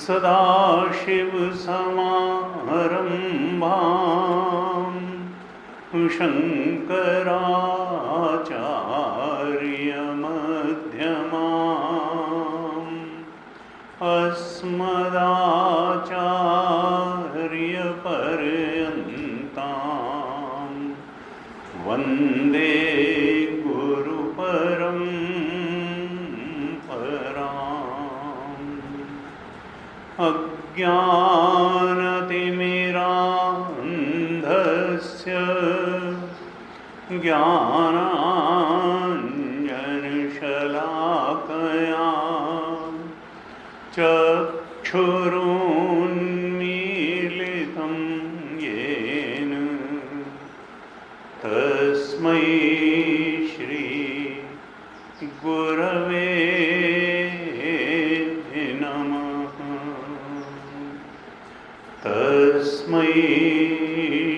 सदाशिवसमारम्भां शङ्कराचार्यमध्यमाम् अस्मदाचार्यपर्यन्तां वन्दे अज्ञानतिमिरान्धस्य ज्ञानाञ्जनशलाकया चक्षुरुन्मीलितं येन तस्मै श्री गुरवे तस्मै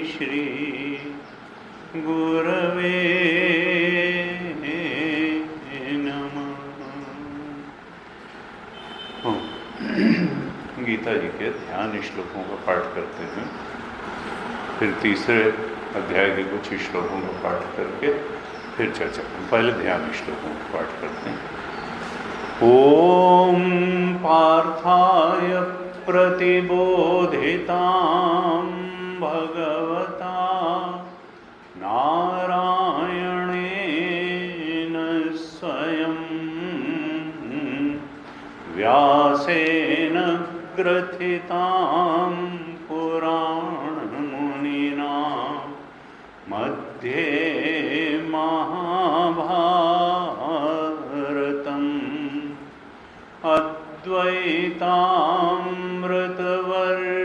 श्री गुरवे नमः। गीता जी के ध्यान श्लोकों का पाठ करते हैं, फिर तीसरे अध्याय के कुछ श्लोकों का पाठ करके फिर चर्चा करें। पहले ध्यान श्लोकों का पाठ करते हैं। ओम पार्थाय प्रतिबोधितां भगवता नारायणेन स्वयं व्यासेन ग्रथितां पुराणमुनिना मध्ये महाभारतम्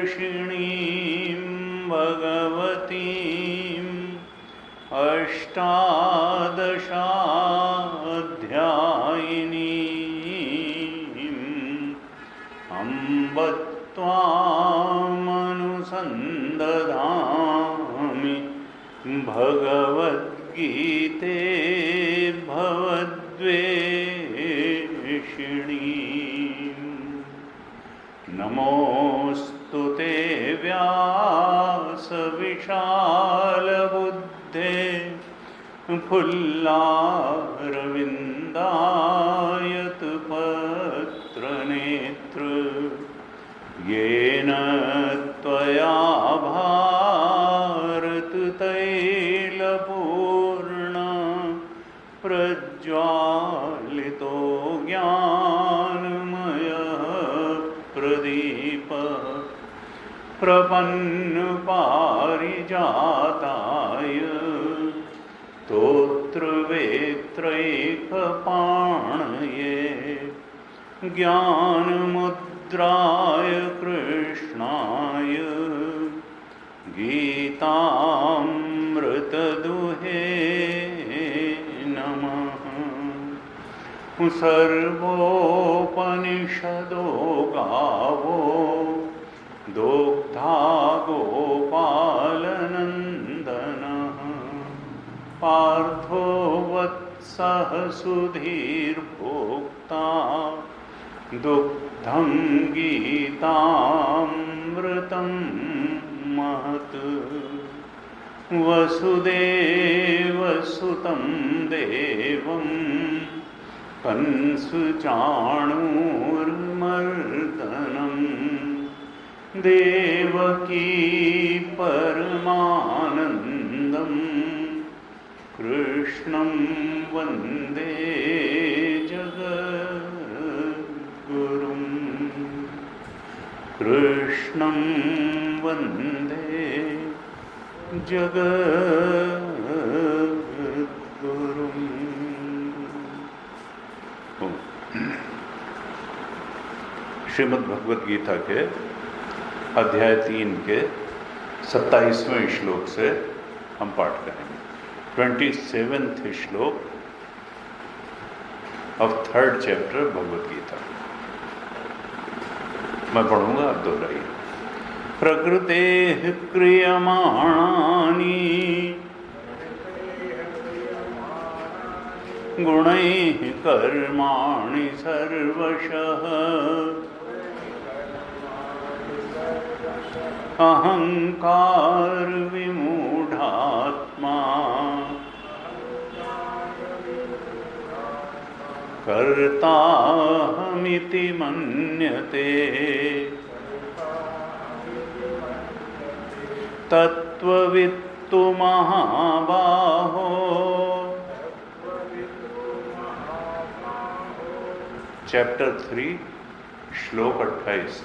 अद्वैतामृतवर्षिणीं भगवतीम् अष्टादशाध्यायिनीम् अम्ब त्वामनुसन्दधामि भगवद्गीते भवद्वेषिणीम् नमोऽस्तु ते व्यासविशालबुद्धे फुल्लारविन्दायतपत्रनेत्र येन त्वया भारततैलपूर्ण प्रज्वालितो ज्ञानमयः प्रदीप प्रपन्नपारिजाताय स्तोत्रवेत्रैकपाणये ज्ञानमुद्राय रुद्राय कृष्णाय गीतामृतदुहे नमः। सर्वोपनिषदो गावो दोग्धा गोपालनन्दनः पार्थो वत्सः सुधीर्भोक्ता दुग्धं गीतामृतं महत्। वसुदेवसुतं देवं कंसचाणूरमर्दनं देवकी परमानन्दं कृष्णं वन्दे जगद्गुरुं। कृष्णं वन्दे जगद्गुरुं। श्रीमद् भगवद गीता के अध्याय 3 के 27वें श्लोक से हम पाठ करेंगे। 27th श्लोक of 3rd chapter Bhagavad Gita. मैं पढ़ूंगा, आप दोहराइए। प्रकृतेः क्रियमाणानि गुणैः कर्माणि सर्वशः अहंकार विमूढात्मा कर्ताहमिति मन्यते तत्त्ववित्तु महाबाहो चैप्टर 3 श्लोक 28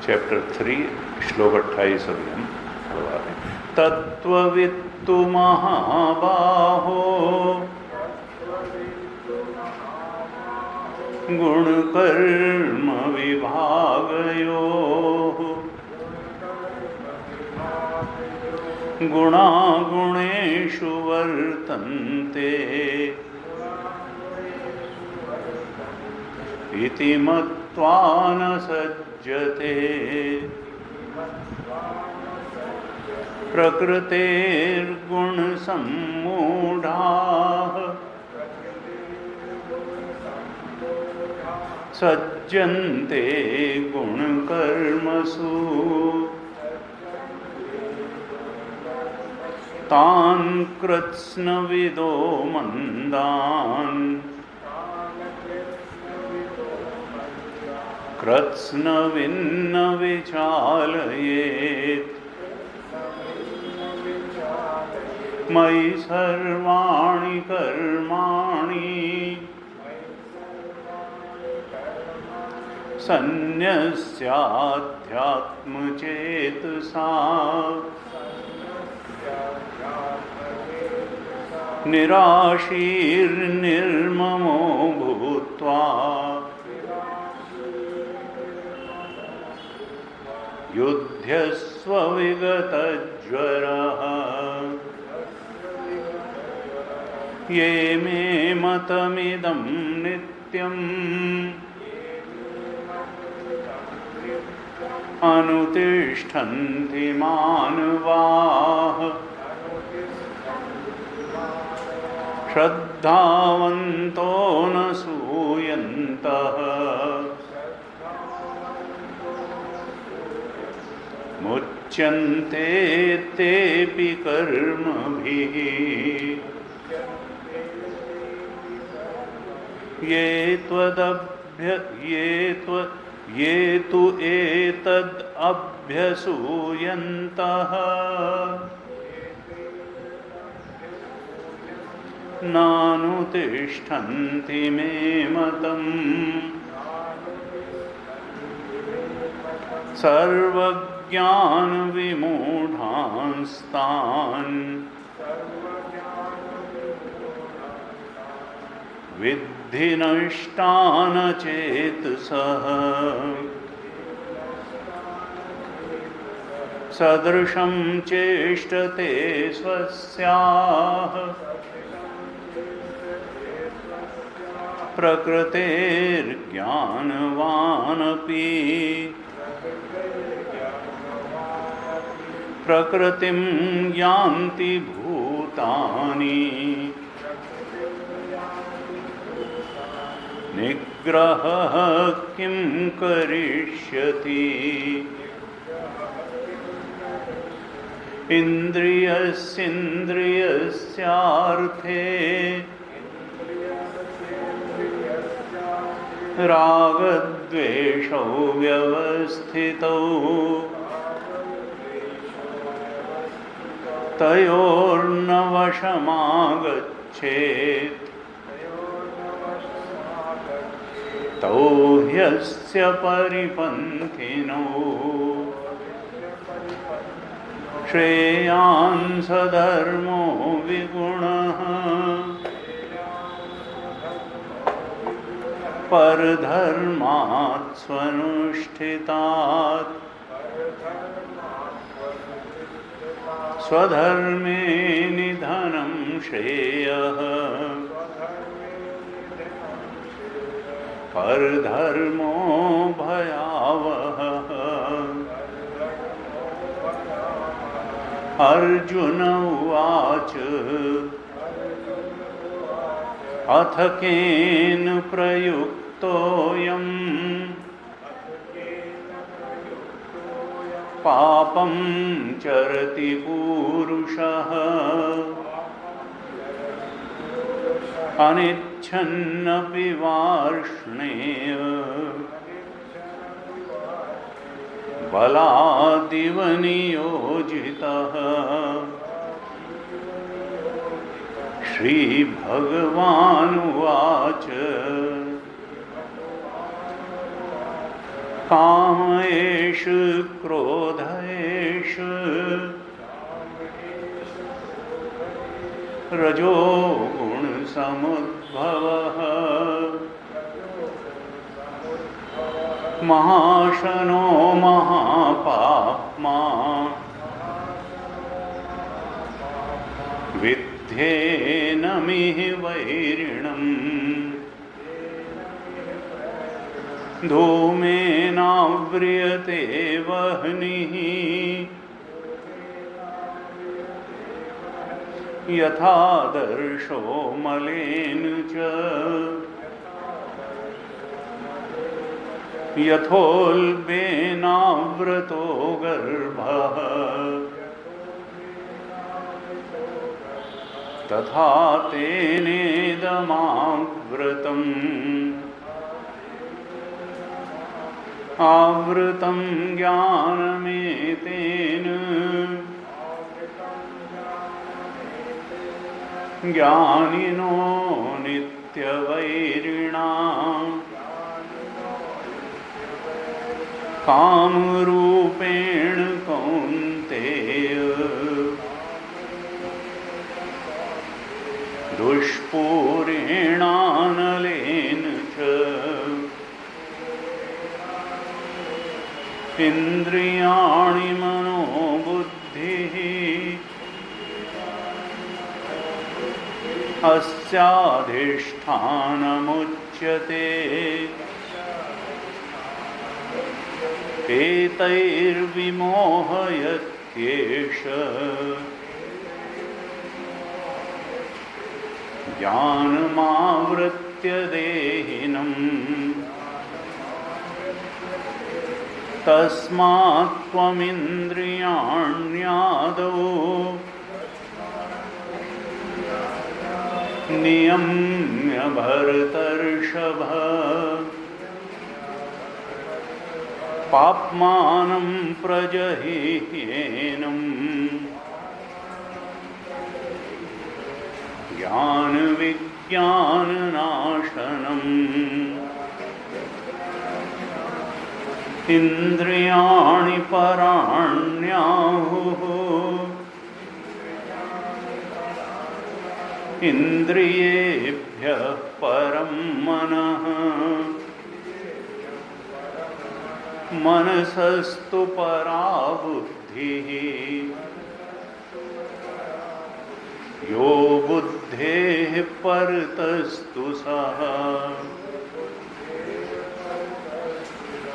चैप्टर 3 श्लोक 28 अभी हम पढ़वा रहे हैं। तत्त्ववित्तु महाबाहो गुणकर्म विभागयोः गुणागुणेषु वर्तन्ते इति मत्वा न सज्जते प्रकृतेर्गुणसम्मूढाः सज्जन्ते गुणकर्मसु तान् कृत्स्नविदो मन्दान् कृत्स्नविन्न विचालयेत् मयि सर्वाणि कर्माणि सन्न्यस्याध्यात्मचेतसा निराशीर्निर्ममो भूत्वा युध्यस्व विगतज्वरः ये मे मतमिदं नित्यम् अनुतिष्ठन्ति मानवाः श्रद्धावन्तो न सूयन्तः मुच्यन्ते तेऽपि कर्मभिः ये तु एतद् अभ्यसूयन्तः नानुतिष्ठन्ति मे मतम् सर्वज्ञानविमूढांस्तान् विद्यानामृतमश्नुते बुद्धिनष्टान चेतसः सदृशं चेष्टते स्वस्याः प्रकृतेर्ज्ञानवानपि प्रकृतिं यान्ति भूतानि निग्रहः किं करिष्यति इन्द्रियस्येन्द्रियस्यार्थे रागद्वेषौ व्यवस्थितौ तयोर्न वशमागच्छेत् तौ ह्यस्य परिपन्थिनौ श्रेयान् सधर्मो विगुणः परधर्मात् स्वनुष्ठितात् स्वधर्मे निधनं श्रेयः परधर्मो भयावहः अर्जुन उवाच अथ केन प्रयुक्तोऽयं पापं चरति पूरुषः अनिच्छन्नपि वार्ष्णेय बलादिव नियोजितः श्रीभगवानुवाच काम एष क्रोध एष रजो गुण समुद्भवः महाशनो महापाप्मा विद्धेनमिह वैरिणम् धूमेनाव्रियते वह्निः यथादर्शो मलेन च यथोल्बेनावृतो गर्भः तथा तेनेदमावृतम् आवृतं ज्ञानमेतेन ज्ञानिनो नित्यवैरिणा कामरूपेण कौन्तेय दुष्पूरेणानलेन च इन्द्रियाणि मनोबुद्धिः अस्याधिष्ठानमुच्यते एतैर्विमोहयत्येष ज्ञानमावृत्य देहिनम् तस्मात् त्वमिन्द्रियाण्यादौ नियम्य भरतर्षभ पाप्मानं प्रजह्येनम् ज्ञानविज्ञाननाशनम् इन्द्रियाणि पराण्याहुः इन्द्रियेभ्यः परं मनः मनसस्तु परा बुद्धिः यो बुद्धेः परतस्तु सः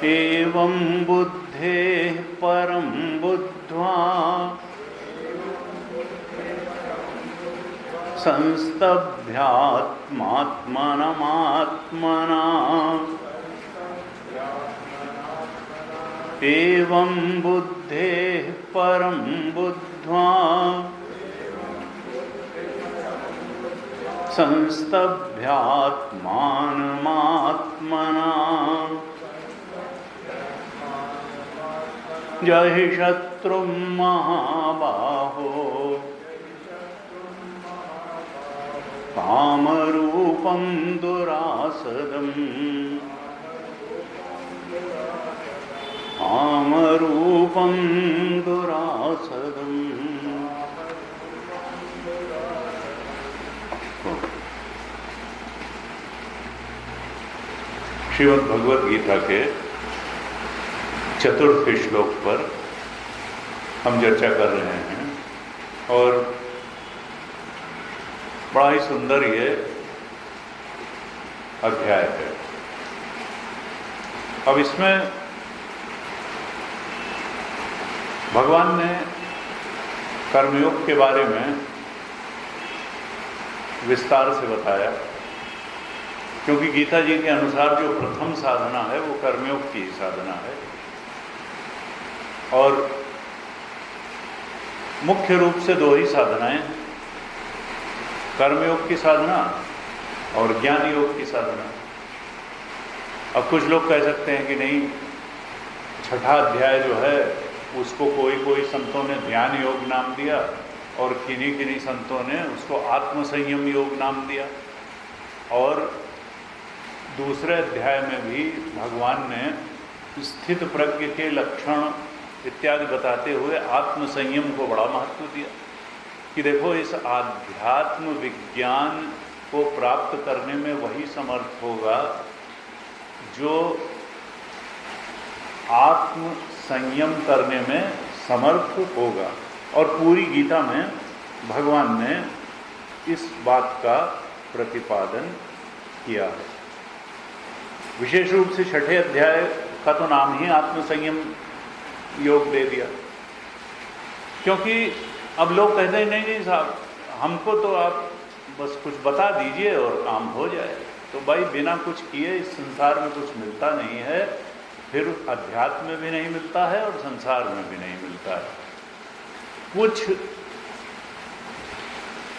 एवं बुद्धेः परं बुद्ध्वा संस्तभ्यात्मात्मनमात्मना एवं बुद्धेः परं बुद्ध्वा संस्तभ्यात्मानमात्मना जहि शत्रुं महाबाहो कामरूपं दुरासदम् कामरूपं दुरासदम्। श्रीमद् भगवद गीता के चतुर्थ श्लोक पर हम चर्चा कर रहे हैं और बड़ा ही सुंदर ये अध्याय है। अब इसमें भगवान ने कर्मयोग के बारे में विस्तार से बताया, क्योंकि गीता जी के अनुसार जो प्रथम साधना है वो कर्मयोग की साधना है और मुख्य रूप से दो ही साधनाएं, कर्मयोग की साधना और ज्ञान योग की साधना। अब कुछ लोग कह सकते हैं कि नहीं, छठा अध्याय जो है उसको कोई संतों ने ध्यान योग नाम दिया और किन्हीं संतों ने उसको आत्मसंयम योग नाम दिया, और दूसरे अध्याय में भी भगवान ने स्थित प्रज्ञ के लक्षण इत्यादि बताते हुए आत्मसंयम को बड़ा महत्व दिया कि देखो इस आध्यात्म विज्ञान को प्राप्त करने में वही समर्थ होगा जो आत्म संयम करने में समर्थ होगा। और पूरी गीता में भगवान ने इस बात का प्रतिपादन किया है। विशेष रूप से छठे अध्याय का तो नाम ही आत्मसंयम योग दे दिया, क्योंकि अब लोग कहते हैं नहीं साहब, हमको तो आप बस कुछ बता दीजिए और काम हो जाए। तो भाई बिना कुछ किए इस संसार में कुछ मिलता नहीं है, फिर अध्यात्म में भी नहीं मिलता है और संसार में भी नहीं मिलता है। कुछ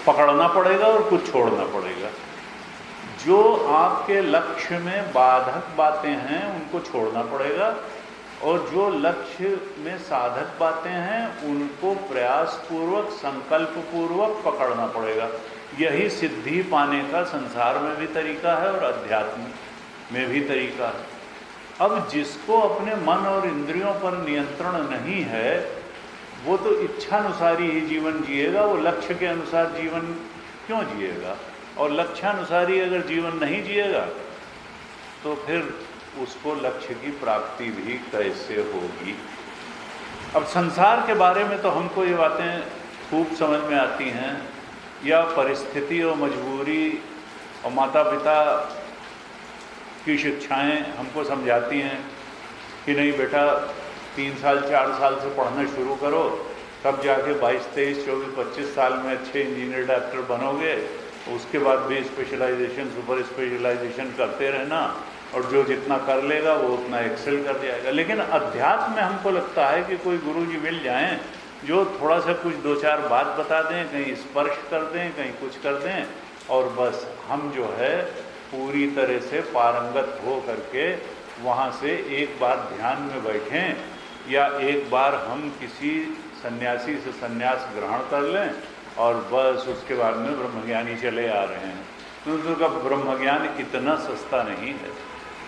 पकड़ना पड़ेगा और कुछ छोड़ना पड़ेगा। जो आपके लक्ष्य में बाधक बातें हैं उनको छोड़ना पड़ेगा, और जो लक्ष्य में साधक बातें हैं उनको प्रयास पूर्वक संकल्प पूर्वक पकड़ना पड़ेगा। यही सिद्धि पाने का संसार में भी तरीका है और अध्यात्म में भी तरीका है। अब जिसको अपने मन और इंद्रियों पर नियंत्रण नहीं है वो तो इच्छानुसारी ही जीवन जिएगा, वो लक्ष्य के अनुसार जीवन क्यों जिएगा? और लक्ष्यानुसारी अगर जीवन नहीं जिएगा तो फिर उसको लक्ष्य की प्राप्ति भी कैसे होगी? अब संसार के बारे में तो हमको ये बातें खूब समझ में आती हैं, या परिस्थिति और मजबूरी और माता पिता की शिक्षाएं हमको समझाती हैं कि नहीं बेटा 3 साल 4 साल से पढ़ना शुरू करो, तब जाके 22, 23, 24, 25 साल में अच्छे इंजीनियर डॉक्टर बनोगे। उसके बाद भी स्पेशलाइजेशन सुपर स्पेशलाइजेशन करते रहना, और जो जितना कर लेगा वो उतना एक्सेल कर जाएगा। लेकिन अध्यात्म में हमको लगता है कि कोई गुरुजी मिल जाएं जो थोड़ा सा कुछ 2-4 बात बता दें, कहीं स्पर्श कर दें, कहीं कुछ कर दें, और बस हम जो है पूरी तरह से पारंगत हो करके वहाँ से एक बार ध्यान में बैठें, या एक बार हम किसी सन्यासी से सन्यास ग्रहण कर लें और बस उसके बाद में ब्रह्मज्ञानी चले आ रहे हैं। तो उनका ब्रह्मज्ञान इतना सस्ता नहीं है।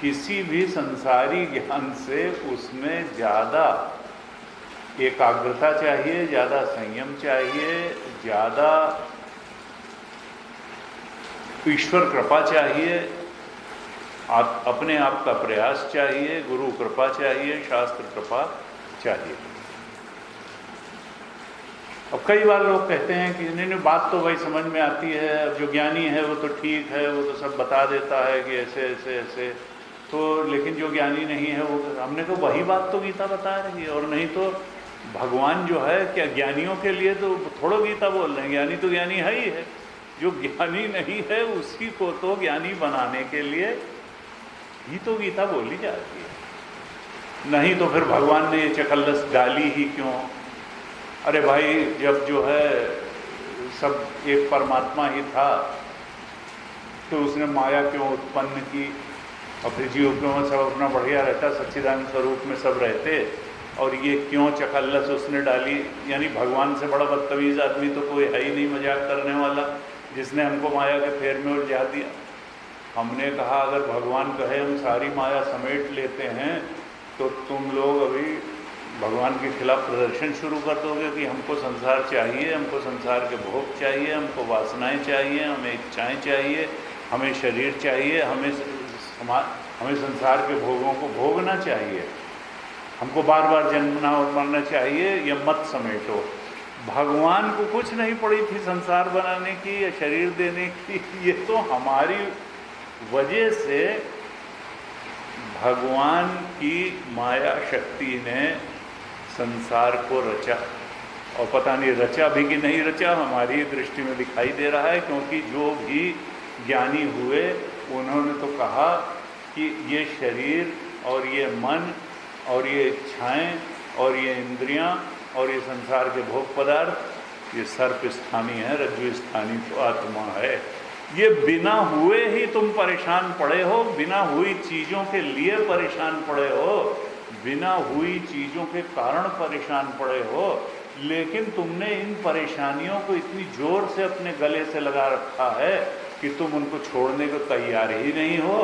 किसी भी संसारी ज्ञान से उसमें ज़्यादा एकाग्रता चाहिए, ज़्यादा संयम चाहिए, ज़्यादा ईश्वर कृपा चाहिए, अपने आप का प्रयास चाहिए, गुरु कृपा चाहिए, शास्त्र कृपा चाहिए। अब कई बार लोग कहते हैं कि नहीं नहीं बात तो भाई समझ में आती है, अब जो ज्ञानी है वो तो ठीक है, वो तो सब बता देता है कि ऐसे ऐसे ऐसे, तो लेकिन जो ज्ञानी नहीं है वो, हमने तो वही बात तो गीता बता रही है। और नहीं तो भगवान जो है क्या ज्ञानियों के लिए तो थोड़ा गीता बोल रहे हैं, ज्ञानी तो ज्ञानी है ही है, जो ज्ञानी नहीं है उसी को तो ज्ञानी बनाने के लिए ही तो गीता बोली जाती है। नहीं तो फिर भगवान ने ये चकल्लस डाली ही क्यों? अरे भाई जब जो है सब एक परमात्मा ही था तो उसने माया क्यों उत्पन्न की, और फिर जीव क्यों सब अपना बढ़िया रहता, सच्चिदानंद स्वरूप में सब रहते, और ये क्यों चकल्लस उसने डाली? यानी भगवान से बड़ा बदतमीज आदमी तो कोई है ही नहीं मजाक करने वाला, जिसने हमको माया के फेर में उलझा दिया। हमने कहा अगर भगवान कहे हम सारी माया समेट लेते हैं तो तुम लोग अभी भगवान के खिलाफ प्रदर्शन शुरू कर दोगे कि हमको संसार चाहिए, हमको संसार के भोग चाहिए, हमको वासनाएं चाहिए, हमें इच्छाएं चाहिए, हमें शरीर चाहिए, हमें संसार के भोगों को भोगना चाहिए, हमको बार बार जन्मना और मरना चाहिए, ये मत समेटो। भगवान को कुछ नहीं पड़ी थी संसार बनाने की या शरीर देने की, ये तो हमारी वजह से भगवान की माया शक्ति ने संसार को रचा, और पता नहीं रचा भी कि नहीं रचा, हमारी दृष्टि में दिखाई दे रहा है, क्योंकि जो भी ज्ञानी हुए उन्होंने तो कहा कि ये शरीर और ये मन और ये इच्छाएं और ये इंद्रियां और ये संसार के भोग पदार्थ ये सर्प स्थानीय है, रज्जु स्थानीय तो आत्मा है। ये बिना हुए ही तुम परेशान पड़े हो, बिना हुई चीज़ों के लिए परेशान पड़े हो, बिना हुई चीज़ों के कारण परेशान पड़े हो, लेकिन तुमने इन परेशानियों को इतनी जोर से अपने गले से लगा रखा है कि तुम उनको छोड़ने को तैयार ही नहीं हो।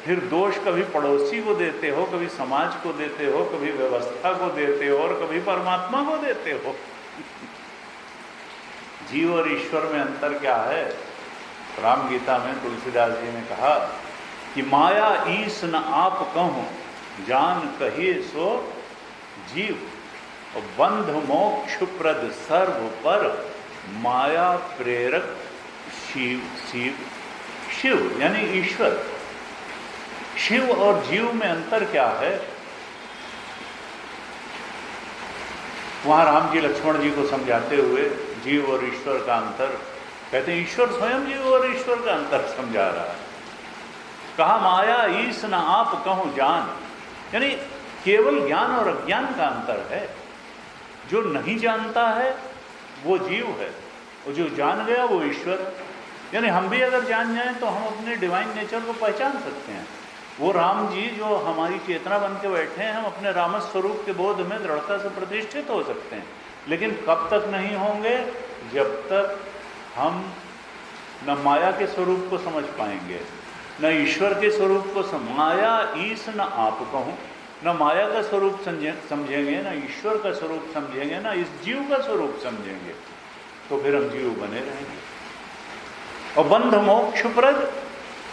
फिर दोष कभी पड़ोसी को देते हो, कभी समाज को देते हो, कभी व्यवस्था को देते हो और कभी परमात्मा को देते हो। जीव और ईश्वर में अंतर क्या है? राम गीता में तुलसीदास जी ने कहा कि माया ईस न आप कहूं जान कहिए सो जीव, और बंध मोक्ष प्रद सर्व पर माया प्रेरक शिव शिव शिव यानी ईश्वर। शिव और जीव में अंतर क्या है? वहां राम जी लक्ष्मण जी को समझाते हुए जीव और ईश्वर का अंतर कहते हैं, ईश्वर स्वयं जीव और ईश्वर का अंतर समझा रहा है। कहा माया ईस न आप कहूं जान, यानी केवल ज्ञान और अज्ञान का अंतर है। जो नहीं जानता है वो जीव है, और जो जान गया वो ईश्वर है। यानी हम भी अगर जान जाएं तो हम अपने डिवाइन नेचर को पहचान सकते हैं। वो राम जी जो हमारी चेतना बन के बैठे हैं, हम अपने रामस स्वरूप के बोध में दृढ़ता से प्रतिष्ठित हो सकते हैं, लेकिन कब तक नहीं होंगे? जब तक हम न माया के स्वरूप को समझ पाएंगे, न ईश्वर के स्वरूप को। माया ईस न आप कहूं, न माया का स्वरूप समझेंगे, न ईश्वर का स्वरूप समझेंगे, न इस जीव का स्वरूप समझेंगे, तो फिर हम जीव बने रहेंगे। और बंध मोक्ष प्रद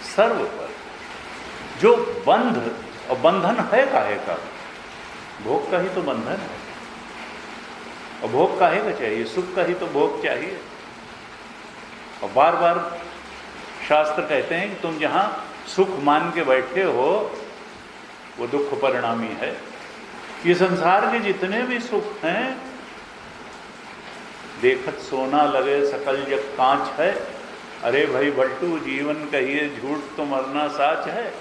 सर्व पर, जो बंध और बंधन है काहे का? भोग का ही तो बंधन है, और भोग काहे का चाहिए? सुख का ही तो भोग चाहिए। और बार बार शास्त्र कहते हैं कि तुम जहां सुख मान के बैठे हो वो दुख परिणामी है। ये संसार के जितने भी सुख हैं, देखत सोना लगे सकल जग कांच है, अरे भाई बल्टू जीवन कहिए झूठ तो मरना साच है।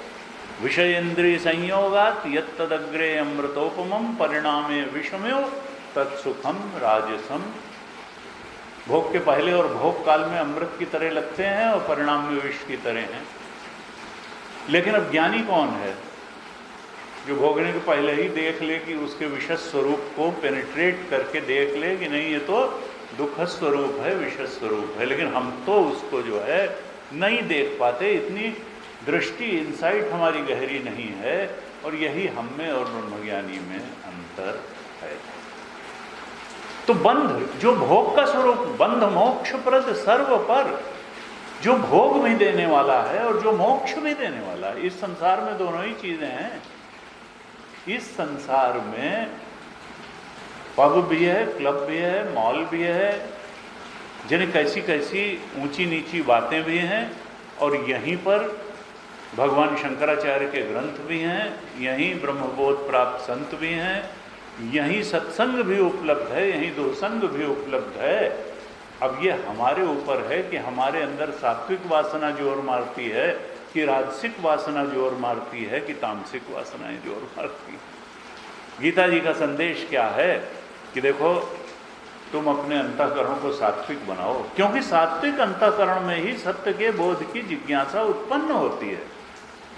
विषय इंद्रिय संयोगात यत्तदग्रे अमृतोपमं परिणामे विषम्यो तत्सुखम राजसम। भोग के पहले और भोग काल में अमृत की तरह लगते हैं और परिणाम में विष की तरह हैं। लेकिन अब ज्ञानी कौन है? जो भोगने के पहले ही देख ले कि उसके विषय स्वरूप को पेनिट्रेट करके देख ले कि नहीं ये तो दुख स्वरूप है, विषय स्वरूप है। लेकिन हम तो उसको जो है नहीं देख पाते, इतनी दृष्टि इंसाइट हमारी गहरी नहीं है, और यही हम में और ब्रह्मज्ञानी में अंतर है। तो बंध जो भोग का स्वरूप, बंध मोक्ष प्रद सर्व पर, जो भोग भी देने वाला है और जो मोक्ष भी देने वाला है। इस संसार में दोनों ही चीजें हैं। इस संसार में पब भी है, क्लब भी है, मॉल भी है, जिन्हें कैसी कैसी ऊंची नीची बातें भी हैं, और यहीं पर भगवान शंकराचार्य के ग्रंथ भी हैं, यहीं ब्रह्मबोध प्राप्त संत भी हैं, यहीं सत्संग भी उपलब्ध है, यहीं दुसंग भी उपलब्ध है। अब ये हमारे ऊपर है कि हमारे अंदर सात्विक वासना जोर मारती है कि राजसिक वासना जोर मारती है कि तामसिक वासनाएं जोर मारती है। गीता जी का संदेश क्या है कि देखो, तुम अपने अंतःकरण को सात्विक बनाओ, क्योंकि सात्विक अंतःकरण में ही सत्य के बोध की जिज्ञासा उत्पन्न होती है।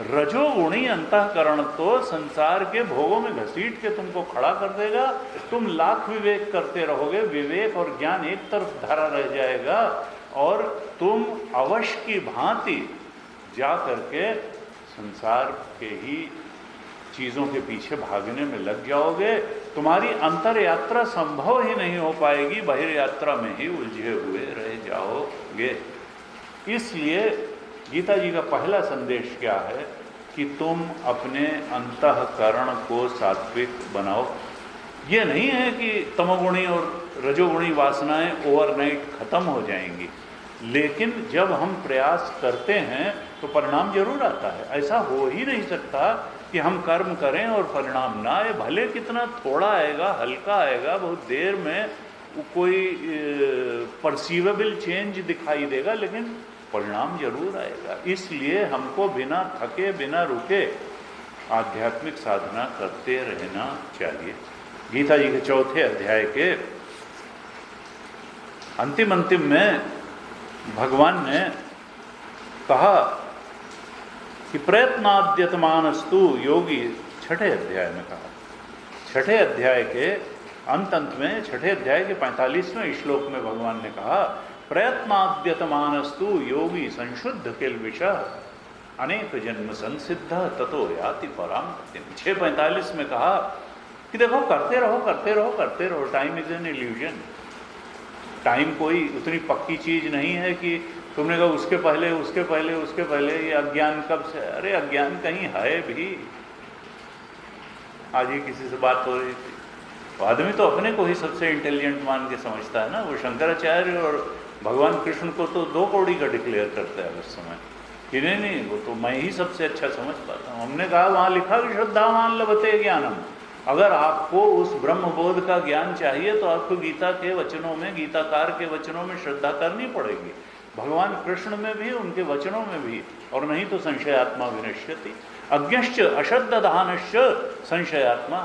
रजोगुणी अंतःकरण तो संसार के भोगों में घसीट के तुमको खड़ा कर देगा। तुम लाख विवेक करते रहोगे, विवेक और ज्ञान एक तरफ धरा रह जाएगा, और तुम अवश्य की भांति जा करके संसार के ही चीज़ों के पीछे भागने में लग जाओगे। तुम्हारी अंतर यात्रा संभव ही नहीं हो पाएगी, बहिर यात्रा में ही उलझे हुए रह जाओगे। इसलिए गीता जी का पहला संदेश क्या है कि तुम अपने अंतःकरण को सात्विक बनाओ। ये नहीं है कि तमोगुणी और रजोगुणी वासनाएं ओवरनाइट खत्म हो जाएंगी, लेकिन जब हम प्रयास करते हैं तो परिणाम जरूर आता है। ऐसा हो ही नहीं सकता कि हम कर्म करें और परिणाम ना आए। भले कितना थोड़ा आएगा, हल्का आएगा, बहुत देर में कोई परसीवेबल चेंज दिखाई देगा, लेकिन परिणाम जरूर आएगा। इसलिए हमको बिना थके बिना रुके आध्यात्मिक साधना करते रहना चाहिए। गीता जी के चौथे अध्याय के अंतिम में भगवान ने कहा कि प्रयत्नाद्यतमानस्तु योगी, छठे अध्याय में कहा, छठे अध्याय के अंत में, छठे अध्याय के 45वें श्लोक में भगवान ने कहा, प्रयत्नाद्यतमानस्तु योगी संशुद्ध किल्बिषः अनेक जन्म संसिद्ध ततो याति पराम गतिम्। 6:45 में कहा कि देखो, करते रहो करते रहो करते रहो। Time is an illusion. Time कोई उतनी पक्की चीज नहीं है कि तुमने कहा उसके पहले उसके पहले उसके पहले। ये अज्ञान कब से? अरे अज्ञान कहीं है भी। आज ही किसी से बात हो रही थी, आदमी तो अपने को ही सबसे इंटेलिजेंट मान के समझता है ना। वो शंकराचार्य और भगवान कृष्ण को तो 2 कौड़ी का डिक्लेयर करता है उस समय कि नहीं, वो तो मैं ही सबसे अच्छा समझ पाता हूँ। हमने कहा वहाँ लिखा कि श्रद्धावान लभते ज्ञानम। अगर आपको उस ब्रह्मबोध का ज्ञान चाहिए तो आपको गीता के वचनों में, गीताकार के वचनों में श्रद्धा करनी पड़ेगी। भगवान कृष्ण में भी, उनके वचनों में भी, और नहीं तो संशयात्मा विनश्यति अज्ञश्च अश्रद्धानश्च संशयात्मा।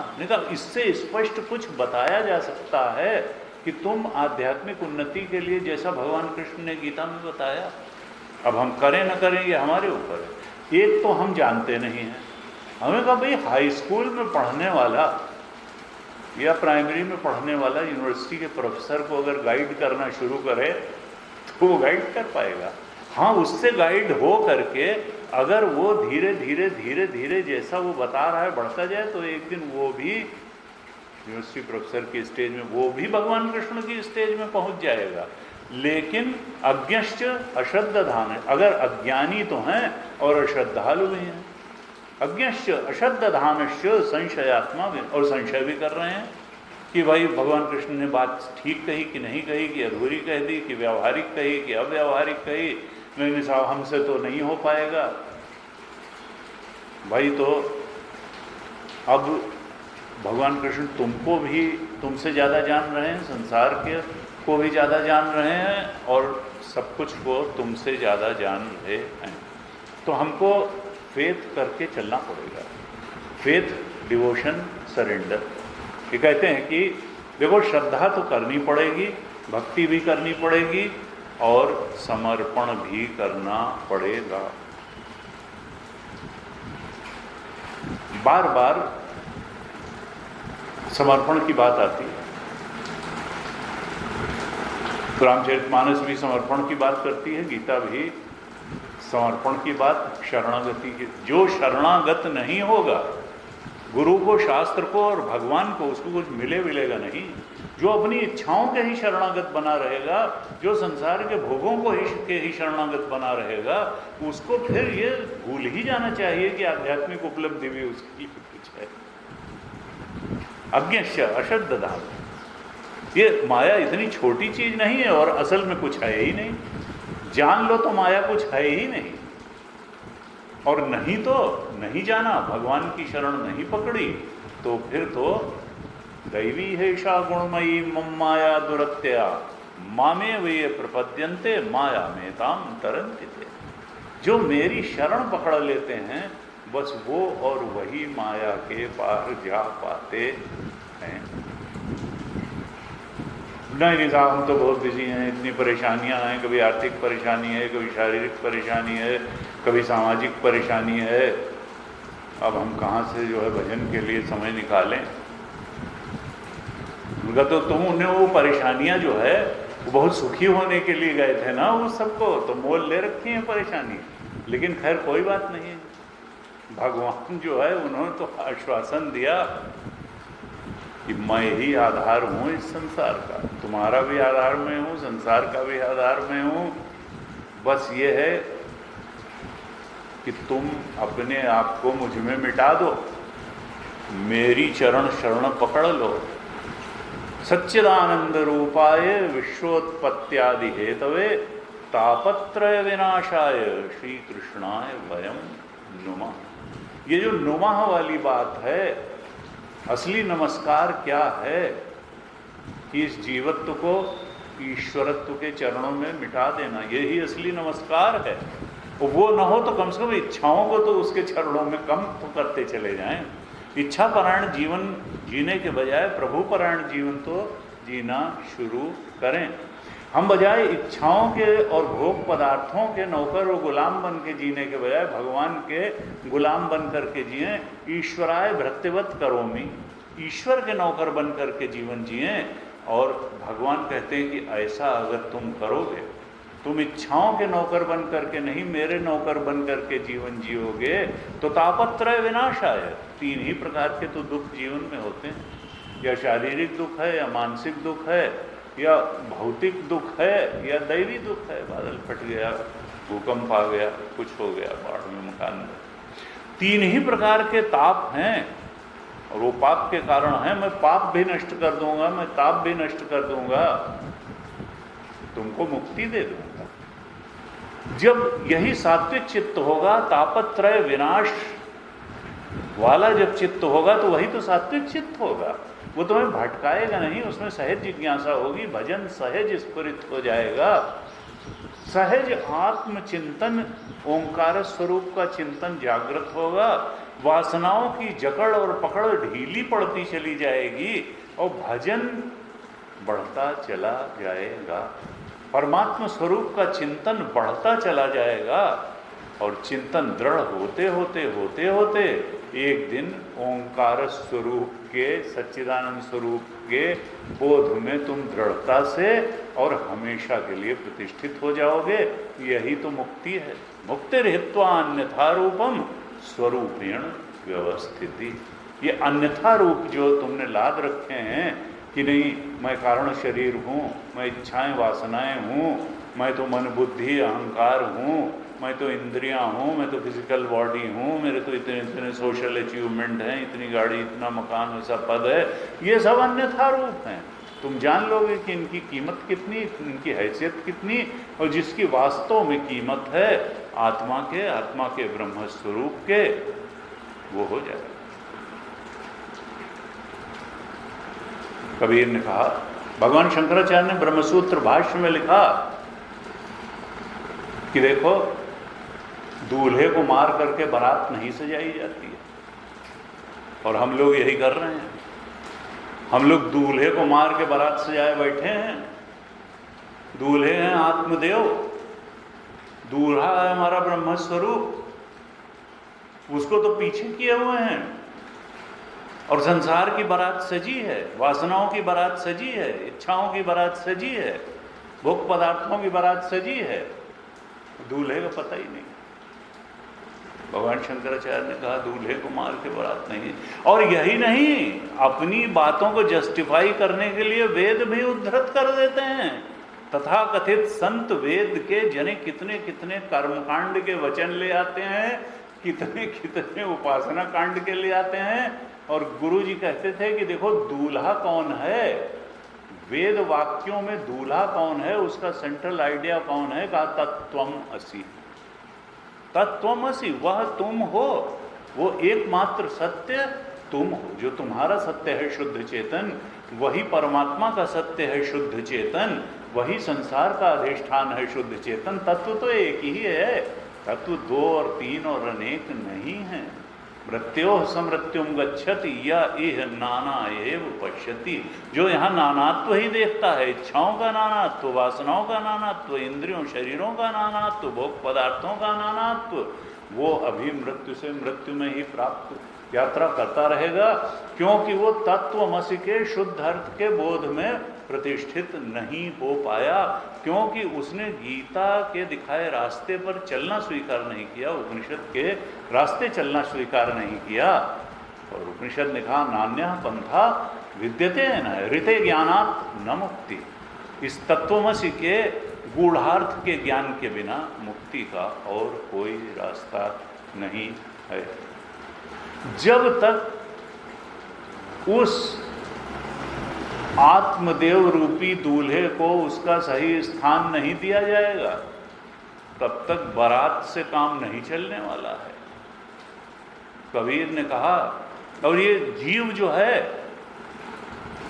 इससे स्पष्ट कुछ बताया जा सकता है कि तुम आध्यात्मिक उन्नति के लिए जैसा भगवान कृष्ण ने गीता में बताया, अब हम करें न करें ये हमारे ऊपर है। एक तो हम जानते नहीं हैं। हमें कहा भाई, हाई स्कूल में पढ़ने वाला या प्राइमरी में पढ़ने वाला यूनिवर्सिटी के प्रोफेसर को अगर गाइड करना शुरू करे तो वो गाइड कर पाएगा। हाँ, उससे गाइड हो करके अगर वो धीरे धीरे धीरे धीरे जैसा वो बता रहा है बढ़ता जाए तो एक दिन वो भी यूनिवर्सिटी प्रोफेसर की स्टेज में, वो भी भगवान कृष्ण की स्टेज में पहुंच जाएगा। लेकिन अज्ञश्च अश्रद्धान, अगर अज्ञानी तो हैं और अश्रद्धालु भी हैं। अज्ञश्च अश्रद्धानश्च संशयात्मा, और संशय भी कर रहे हैं कि भाई भगवान कृष्ण ने बात ठीक कही कि नहीं कही, कि अधूरी कह दी, कि व्यावहारिक कही कि अव्यावहारिक कही। नहीं साहब, हमसे तो नहीं हो पाएगा। भाई तो अब भगवान कृष्ण तुमको भी, तुमसे ज़्यादा जान रहे हैं, संसार के को भी ज़्यादा जान रहे हैं, और सब कुछ को तुमसे ज़्यादा जान रहे हैं। तो हमको फेथ करके चलना पड़ेगा। Faith, devotion, surrender. ये कहते हैं कि देखो, श्रद्धा तो करनी पड़ेगी, भक्ति भी करनी पड़ेगी, और समर्पण भी करना पड़ेगा। बार बार समर्पण की बात आती है। रामचरितमानस भी समर्पण की बात करती है, गीता भी समर्पण की बात, शरणागति की। जो शरणागत नहीं होगा, गुरु को, शास्त्र को और भगवान को उसको कुछ मिलेगा नहीं। जो अपनी इच्छाओं के ही शरणागत बना रहेगा, जो संसार के भोगों को के ही शरणागत बना रहेगा, उसको फिर ये भूल ही जाना चाहिए कि आध्यात्मिक उपलब्धि भी उसकी कुछ है। अज्ञश्च अश्रद्ध धाम, ये माया इतनी छोटी चीज नहीं है और असल में कुछ है ही नहीं। जान लो तो माया कुछ है ही नहीं, और नहीं तो नहीं जाना, भगवान की शरण नहीं पकड़ी, तो फिर तो दैवी हेषा गुणमयी मम माया दुरत्या मामे वे प्रपद्यन्ते माया में ताम तरन्ति थे। जो मेरी शरण पकड़ लेते हैं बस वो और वही माया के पार जा पाते हैं। नहीं साहब हम तो बहुत बिजी हैं, इतनी परेशानियां हैं, कभी आर्थिक परेशानी है, कभी शारीरिक परेशानी है, कभी सामाजिक परेशानी है, अब हम कहाँ से जो है भजन के लिए समय निकालें। उनका तो उन्हें वो परेशानियां जो है वो बहुत सुखी होने के लिए गए थे ना, वो सबको तो मोल ले रखी है परेशानी। लेकिन खैर कोई बात नहीं है, भगवान जो है उन्होंने तो आश्वासन दिया कि मैं ही आधार हूँ इस संसार का, तुम्हारा भी आधार मैं हूँ, संसार का भी आधार मैं हूँ। बस ये है कि तुम अपने आप को मुझ में मिटा दो, मेरी चरण शरण पकड़ लो। सच्चिदानंद रूपाय विश्वोत्पत्त्यादि हेतवे तापत्रय विनाशाय श्री कृष्णाय वयम नुमः। ये जो नुमः वाली बात है, असली नमस्कार क्या है कि इस जीवत्व को ईश्वरत्व के चरणों में मिटा देना, यही असली नमस्कार है। वो न हो तो कम से कम इच्छाओं को तो उसके चरणों में कम तो करते चले जाएं। इच्छा परायण जीवन जीने के बजाय प्रभु परायण जीवन तो जीना शुरू करें। हम बजाय इच्छाओं के और भोग पदार्थों के नौकर और गुलाम बन के जीने के बजाय भगवान के गुलाम बन करके जिए। ईश्वराय भृत्यवत करोमि, ईश्वर के नौकर बन करके जीवन जिए। और भगवान कहते हैं कि ऐसा अगर तुम करोगे, तुम इच्छाओं के नौकर बन करके नहीं, मेरे नौकर बन करके जीवन जियोगे, तो तापत्रय विनाशाय, तीन ही प्रकार के तो दुख जीवन में होते हैं, या शारीरिक दुख है, या मानसिक दुख है, या भौतिक दुख है, या दैवी दुख है। बादल फट गया, भूकंप आ गया, कुछ हो गया, बाढ़ में मकान में, तीन ही प्रकार के ताप हैं और वो पाप के कारण है। मैं पाप भी नष्ट कर दूंगा, मैं ताप भी नष्ट कर दूंगा, तुमको मुक्ति दे दूंगा। जब यही सात्विक चित्त होगा, तापत्रय विनाश वाला जब चित्त होगा, तो वही तो सात्विक चित्त होगा। वो तुम्हें भटकाएगा नहीं, उसमें सहज जिज्ञासा होगी, भजन सहज स्फुरित हो जाएगा, सहज आत्मचिंतन, ओंकार स्वरूप का चिंतन जागृत होगा, वासनाओं की जकड़ और पकड़ ढीली पड़ती चली जाएगी और भजन बढ़ता चला जाएगा, परमात्मा स्वरूप का चिंतन बढ़ता चला जाएगा। और चिंतन दृढ़ होते होते होते होते एक दिन ओंकार स्वरूप के, सच्चिदानंद स्वरूप के बोध में तुम दृढ़ता से और हमेशा के लिए प्रतिष्ठित हो जाओगे। यही तो मुक्ति है। मुक्तिर्हित्वा अन्यथा रूपम स्वरूपेण व्यवस्थिति। ये अन्यथा रूप जो तुमने लाद रखे हैं कि नहीं मैं कारण शरीर हूँ, मैं इच्छाएं वासनाएं हूँ, मैं तो मन बुद्धि अहंकार हूँ, मैं तो इंद्रियां हूँ, मैं तो फिजिकल बॉडी हूँ, मेरे तो इतने इतने सोशल अचीवमेंट हैं, इतनी गाड़ी, इतना मकान, ऐसा पद है, ये सब अन्यथा रूप हैं। तुम जान लोगे कि इनकी कीमत कितनी, इनकी हैसियत कितनी, और जिसकी वास्तव में कीमत है आत्मा के ब्रह्म स्वरूप के, वो हो जाएगा। कबीर ने कहा, भगवान शंकराचार्य ने ब्रह्मसूत्र भाष्य में लिखा कि देखो, दूल्हे को मार करके बारात नहीं सजाई जाती है, और हम लोग यही कर रहे हैं। हम लोग दूल्हे को मार के बारात सजाए बैठे हैं। दूल्हे हैं आत्मदेव, दूल्हा है हमारा ब्रह्म स्वरूप, उसको तो पीछे किए हुए हैं। और संसार की बारात सजी है, वासनाओं की बारात सजी है, इच्छाओं की बारात सजी है, भोग पदार्थों की बारात सजी है, दूल्हे का पता ही नहीं। भगवान शंकराचार्य ने कहा दूल्हे को मार के बारात नहीं। और यही नहीं, अपनी बातों को जस्टिफाई करने के लिए वेद भी उद्धृत कर देते हैं। तथा कथित संत वेद के जने कितने कितने कर्मकांड के वचन ले आते हैं, कितने कितने उपासना कांड के ले आते हैं। और गुरु जी कहते थे कि देखो दूल्हा कौन है, वेद वाक्यों में दूल्हा कौन है, उसका सेंट्रल आइडिया कौन है। कहा तत्त्वम असि, तत्त्वमसि, वह तुम हो, वो एकमात्र सत्य तुम हो। जो तुम्हारा सत्य है शुद्ध चेतन, वही परमात्मा का सत्य है शुद्ध चेतन, वही संसार का अधिष्ठान है शुद्ध चेतन। तत्व तो एक ही है, तत्व दो और तीन और अनेक नहीं है। मृत्योः समृत्युम गच्छति या इह नाना एव पश्यति। जो यहाँ नानात्व ही देखता है, इच्छाओं का नानात्व, वासनाओं का नानात्व, इंद्रियों शरीरों का नानात्व, भोग पदार्थों का नानात्व, वो अभी मृत्यु से मृत्यु में ही प्राप्त यात्रा करता रहेगा, क्योंकि वो तत्वमसि के शुद्ध अर्थ के बोध में प्रतिष्ठित नहीं हो पाया, क्योंकि उसने गीता के दिखाए रास्ते पर चलना स्वीकार नहीं किया, उपनिषद के रास्ते चलना स्वीकार नहीं किया। और उपनिषद ने कहा नान्यः पंथा विद्यते न ऋते ज्ञानात् न मुक्ति। इस तत्वमसि के गूढ़ार्थ के ज्ञान के बिना मुक्ति का और कोई रास्ता नहीं है। जब तक उस आत्मदेव रूपी दूल्हे को उसका सही स्थान नहीं दिया जाएगा, तब तक बारात से काम नहीं चलने वाला है। कबीर ने कहा, और ये जीव जो है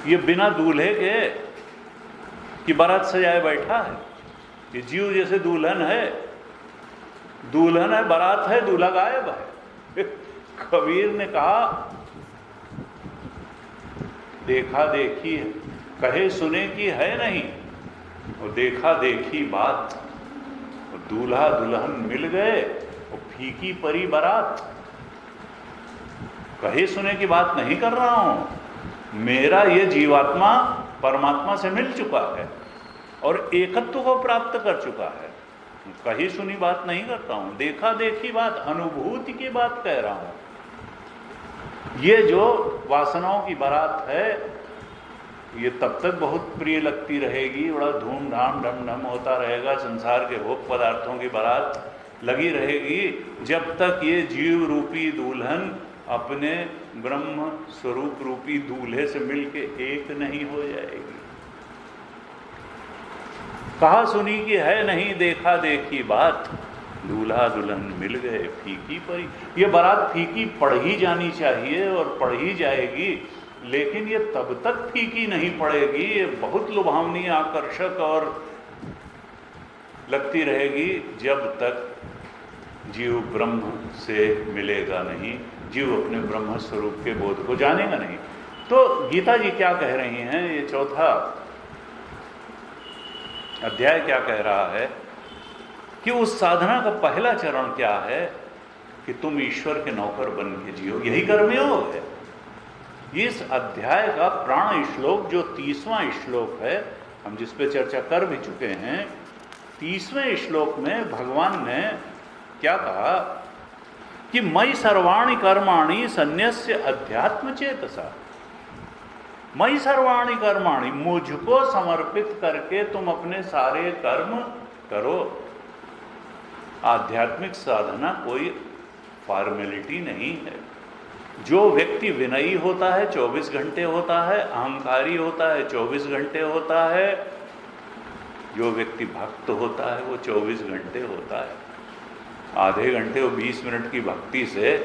ये बिना दूल्हे के कि बारात सजाए बैठा है, ये जीव जैसे दुल्हन है, दुल्हन है, बारात है, दूल्हा गायब है। कबीर ने कहा देखा देखी कहे सुने की है नहीं, और देखा देखी बात, और दूल्हा दुल्हन मिल गए और फीकी परी बारात। कहे सुने की बात नहीं कर रहा हूं, मेरा ये जीवात्मा परमात्मा से मिल चुका है और एकत्व को प्राप्त कर चुका है। कही सुनी बात नहीं करता हूं, देखा देखी बात, अनुभूति की बात कह रहा हूं। ये जो वासनाओं की बारात है, ये तब तक बहुत प्रिय लगती रहेगी, बड़ा धूमधाम ढमढम होता रहेगा, संसार के भोग पदार्थों की बारात लगी रहेगी, जब तक ये जीव रूपी दुल्हन अपने ब्रह्म स्वरूप रूपी दूल्हे से मिलके एक नहीं हो जाएगी। कहा सुनी की है नहीं, देखा देखी बात, दूल्हा दुल्हन मिल गए फीकी पड़ी। ये बारात फीकी पड़ ही जानी चाहिए और पड़ ही जाएगी, लेकिन ये तब तक फीकी नहीं पड़ेगी, ये बहुत लुभावनी आकर्षक और लगती रहेगी जब तक जीव ब्रह्म से मिलेगा नहीं, जीव अपने ब्रह्म स्वरूप के बोध को जानेगा नहीं। तो गीता जी क्या कह रही हैं, ये चौथा अध्याय क्या कह रहा है कि उस साधना का पहला चरण क्या है कि तुम ईश्वर के नौकर बन के जियो, यही कर्मयोग है। इस अध्याय का प्राण श्लोक जो 30वां श्लोक है, हम जिस पे चर्चा कर भी चुके हैं, 30वें श्लोक में भगवान ने क्या कहा कि मयि सर्वाणि कर्माणि सन्यस्य अध्यात्म चेतसा। मयि सर्वाणि कर्माणि, मुझको समर्पित करके तुम अपने सारे कर्म करो। आध्यात्मिक साधना कोई फॉर्मेलिटी नहीं है। जो व्यक्ति विनयी होता है 24 घंटे होता है, अहंकारी होता है 24 घंटे होता है, जो व्यक्ति भक्त होता है वो 24 घंटे होता है। आधे घंटे और 20 मिनट की भक्ति से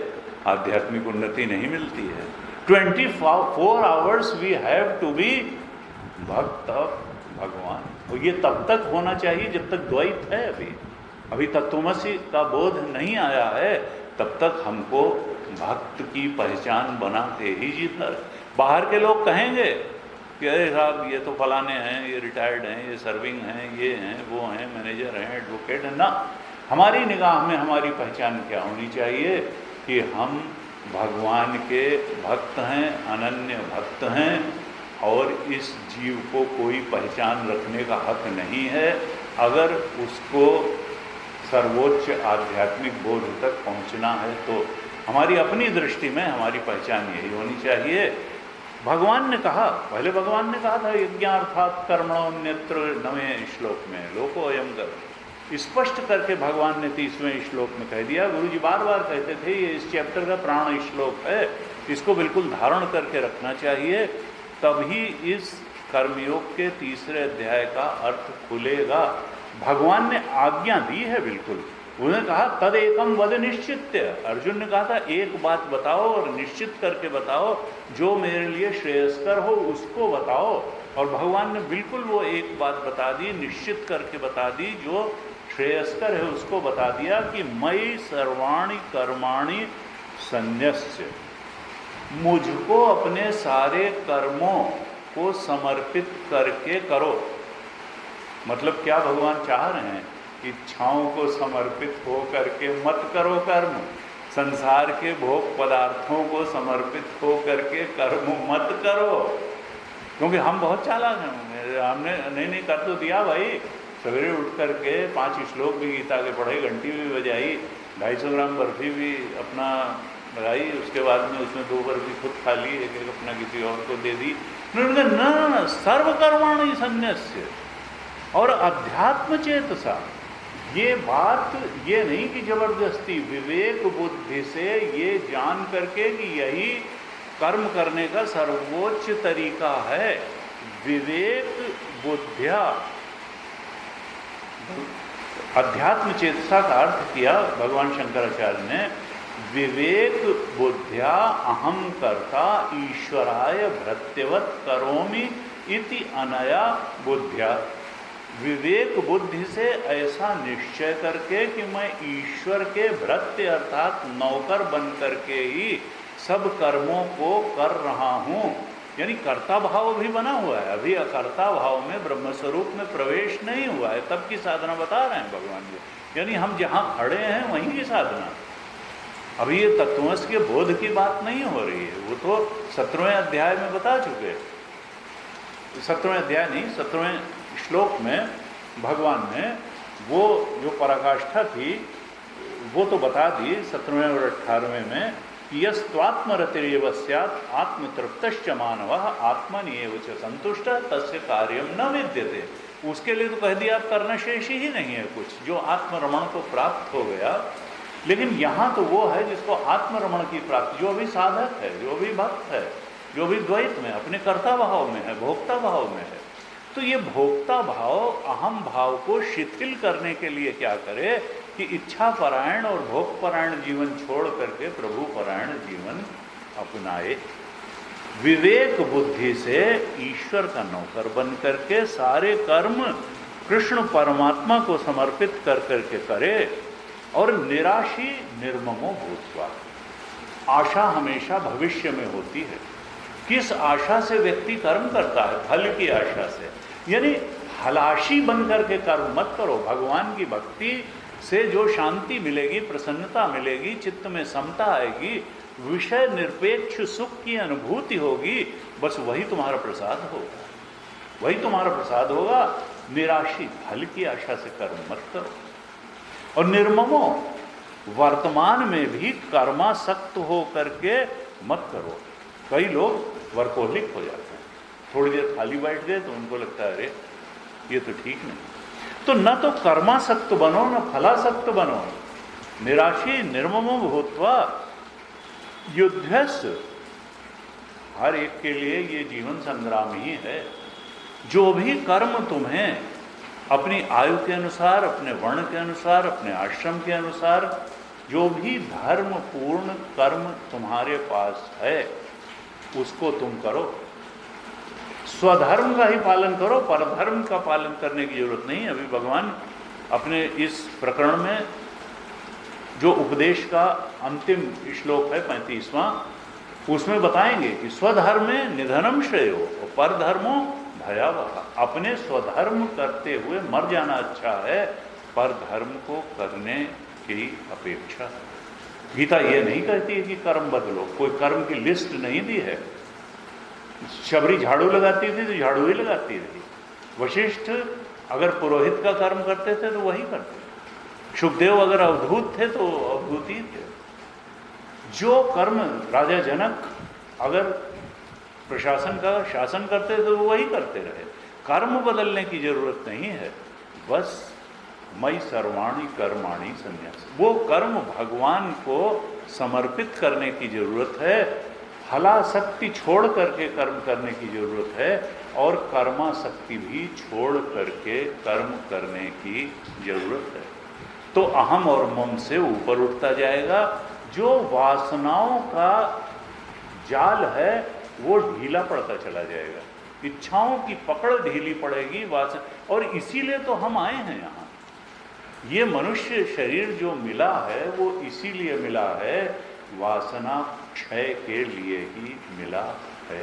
आध्यात्मिक उन्नति नहीं मिलती है। 24 hours we have to be bhakt of Bhagwan, और ये तब तक होना चाहिए जब तक द्वैत है। अभी तत्वमसि का बोध नहीं आया है, तब तक हमको भक्त की पहचान बनाते ही जीतना है। बाहर के लोग कहेंगे कि अरे साहब ये तो फलाने हैं, ये रिटायर्ड हैं, ये सर्विंग हैं, ये हैं, वो हैं, मैनेजर हैं, एडवोकेट हैं। ना, हमारी निगाह में हमारी पहचान क्या होनी चाहिए कि हम भगवान के भक्त हैं, अनन्य भक्त हैं, और इस जीव को कोई पहचान रखने का हक नहीं है। अगर उसको सर्वोच्च आध्यात्मिक बोध तक पहुंचना है तो हमारी अपनी दृष्टि में हमारी पहचान यही होनी चाहिए। भगवान ने कहा, पहले भगवान ने कहा था यज्ञार्थात् कर्मणोऽन्यत्र 9वें श्लोक में लोको अयं कर्म, स्पष्ट करके भगवान ने 30वें श्लोक में कह दिया। गुरु जी बार बार कहते थे ये इस चैप्टर का प्राण श्लोक है, इसको बिल्कुल धारण करके रखना चाहिए, तभी इस कर्मयोग के 3रे अध्याय का अर्थ खुलेगा। भगवान ने आज्ञा दी है बिल्कुल, उन्होंने कहा तद एकम वद निश्चित्य। अर्जुन ने कहा था एक बात बताओ और निश्चित करके बताओ, जो मेरे लिए श्रेयस्कर हो उसको बताओ। और भगवान ने बिल्कुल वो एक बात बता दी, निश्चित करके बता दी, जो श्रेयस्कर है उसको बता दिया कि मयि सर्वाणि कर्माणि सन्यस्य, मुझको अपने सारे कर्मों को समर्पित करके करो। मतलब क्या भगवान चाह रहे हैं? इच्छाओं को समर्पित हो करके मत करो कर्म, संसार के भोग पदार्थों को समर्पित हो करके कर्म मत करो। क्योंकि हम बहुत चालाक हैं, हमने नहीं कर तो दिया भाई, सवेरे उठ करके 5 श्लोक भी गीता के पढ़े, घंटी भी बजाई, 250 ग्राम बर्फी भी अपना लगाई, उसके बाद में उसमें 2 बर्फी खुद खा ली, एक अपना किसी और को दे दी। न सर्वकर्माणि सन्यस्य और अध्यात्म चेतसा, ये बात ये नहीं कि जबरदस्ती, विवेक बुद्धि से ये जान करके कि यही कर्म करने का सर्वोच्च तरीका है। विवेक बुद्धिया, अध्यात्म चेतसा का अर्थ किया भगवान शंकराचार्य ने, विवेक बुद्धिया अहम कर्ता ईश्वराय भृत्यवत करोमि इति अनया बुद्धिया। विवेक बुद्धि से ऐसा निश्चय करके कि मैं ईश्वर के भृत्य अर्थात नौकर बन करके ही सब कर्मों को कर रहा हूँ, यानी कर्ता भाव भी बना हुआ है, अभी अकर्ता भाव में ब्रह्मस्वरूप में प्रवेश नहीं हुआ है, तब की साधना बता रहे हैं भगवान जी। यानी हम जहाँ खड़े हैं वहीं की साधना, अभी ये तत्वमस के बोध की बात नहीं हो रही है, वो तो 17वें अध्याय में बता चुके। 17वें अध्याय नहीं, 17वें श्लोक में भगवान ने वो जो पराकाष्ठा थी वो तो बता दी 17वें और 18वें में कि यस्त्वात्मरतिरेव स्यात् आत्मतृप्तश्च मानवः आत्मन्येव च संतुष्टः तस्य कार्यं न विद्यते। उसके लिए तो कह दिया अब करना शेष ही नहीं है कुछ, जो आत्मरमण को प्राप्त हो गया। लेकिन यहाँ तो वो है जिसको आत्मरमण की प्राप्ति, जो भी साधक है, जो भी भक्त है, जो भी द्वैत में अपने कर्ता भाव में है, भोक्ता भाव में है, तो ये भोक्ता भाव अहम भाव को शिथिल करने के लिए क्या करे कि इच्छा परायण और भोग परायण जीवन छोड़ करके प्रभु परायण जीवन अपनाए। विवेक बुद्धि से ईश्वर का नौकर बन करके सारे कर्म कृष्ण परमात्मा को समर्पित कर करके करे। और निराशी निर्ममो भूत्वा, आशा हमेशा भविष्य में होती है। किस आशा से व्यक्ति कर्म करता है? फल की आशा से, यानी हलाशी बन करके कर्म मत करो। भगवान की भक्ति से जो शांति मिलेगी, प्रसन्नता मिलेगी, चित्त में समता आएगी, विषय निरपेक्ष सुख की अनुभूति होगी, बस वही तुम्हारा प्रसाद होगा, वही तुम्हारा प्रसाद होगा। निराशी फल की आशा से कर्म मत करो। और निर्ममो, वर्तमान में भी कर्मासक्त हो करके मत करो। कई लोग वर्कोलिक हो जाते हैं, थोड़ी देर खाली बैठ गए तो उनको लगता है अरे ये तो ठीक नहीं। तो न तो कर्मासक्त बनो न फलासक्त बनो। निराशी निर्ममो भूत्वा युद्धस्, हर एक के लिए ये जीवन संग्राम ही है। जो भी कर्म तुम्हें अपनी आयु के अनुसार, अपने वर्ण के अनुसार, अपने आश्रम के अनुसार, जो भी धर्म पूर्ण कर्म तुम्हारे पास है उसको तुम करो। स्वधर्म का ही पालन करो, परधर्म का पालन करने की जरूरत नहीं। अभी भगवान अपने इस प्रकरण में जो उपदेश का अंतिम श्लोक है 35वां, उसमें बताएंगे कि स्वधर्मे निधनम श्रेयो और परधर्मो भयावह। अपने स्वधर्म करते हुए मर जाना अच्छा है, परधर्म को करने की अपेक्षा। गीता ये नहीं कहती है कि कर्म बदलो, कोई कर्म की लिस्ट नहीं दी है। शबरी झाड़ू लगाती थी तो झाड़ू ही लगाती थी। वशिष्ठ अगर पुरोहित का कर्म करते थे तो वही करते। सुखदेव अगर अवधूत थे तो अवधूत ही थे। जो कर्म राजा जनक अगर प्रशासन का शासन करते थे तो वही करते रहे, कर्म बदलने की जरूरत नहीं है। बस मई सर्वाणी कर्माणि संन्यास, वो कर्म भगवान को समर्पित करने की जरूरत है, फलाशक्ति छोड़ करके कर्म करने की जरूरत है, और कर्माशक्ति भी छोड़ करके कर्म करने की जरूरत है। तो अहम और मम से ऊपर उठता जाएगा। जो वासनाओं का जाल है वो ढीला पड़ता चला जाएगा, इच्छाओं की पकड़ ढीली पड़ेगी वासना। और इसीलिए तो हम आए हैं यहाँ। ये मनुष्य शरीर जो मिला है वो इसीलिए मिला है, वासना क्षय के लिए ही मिला है।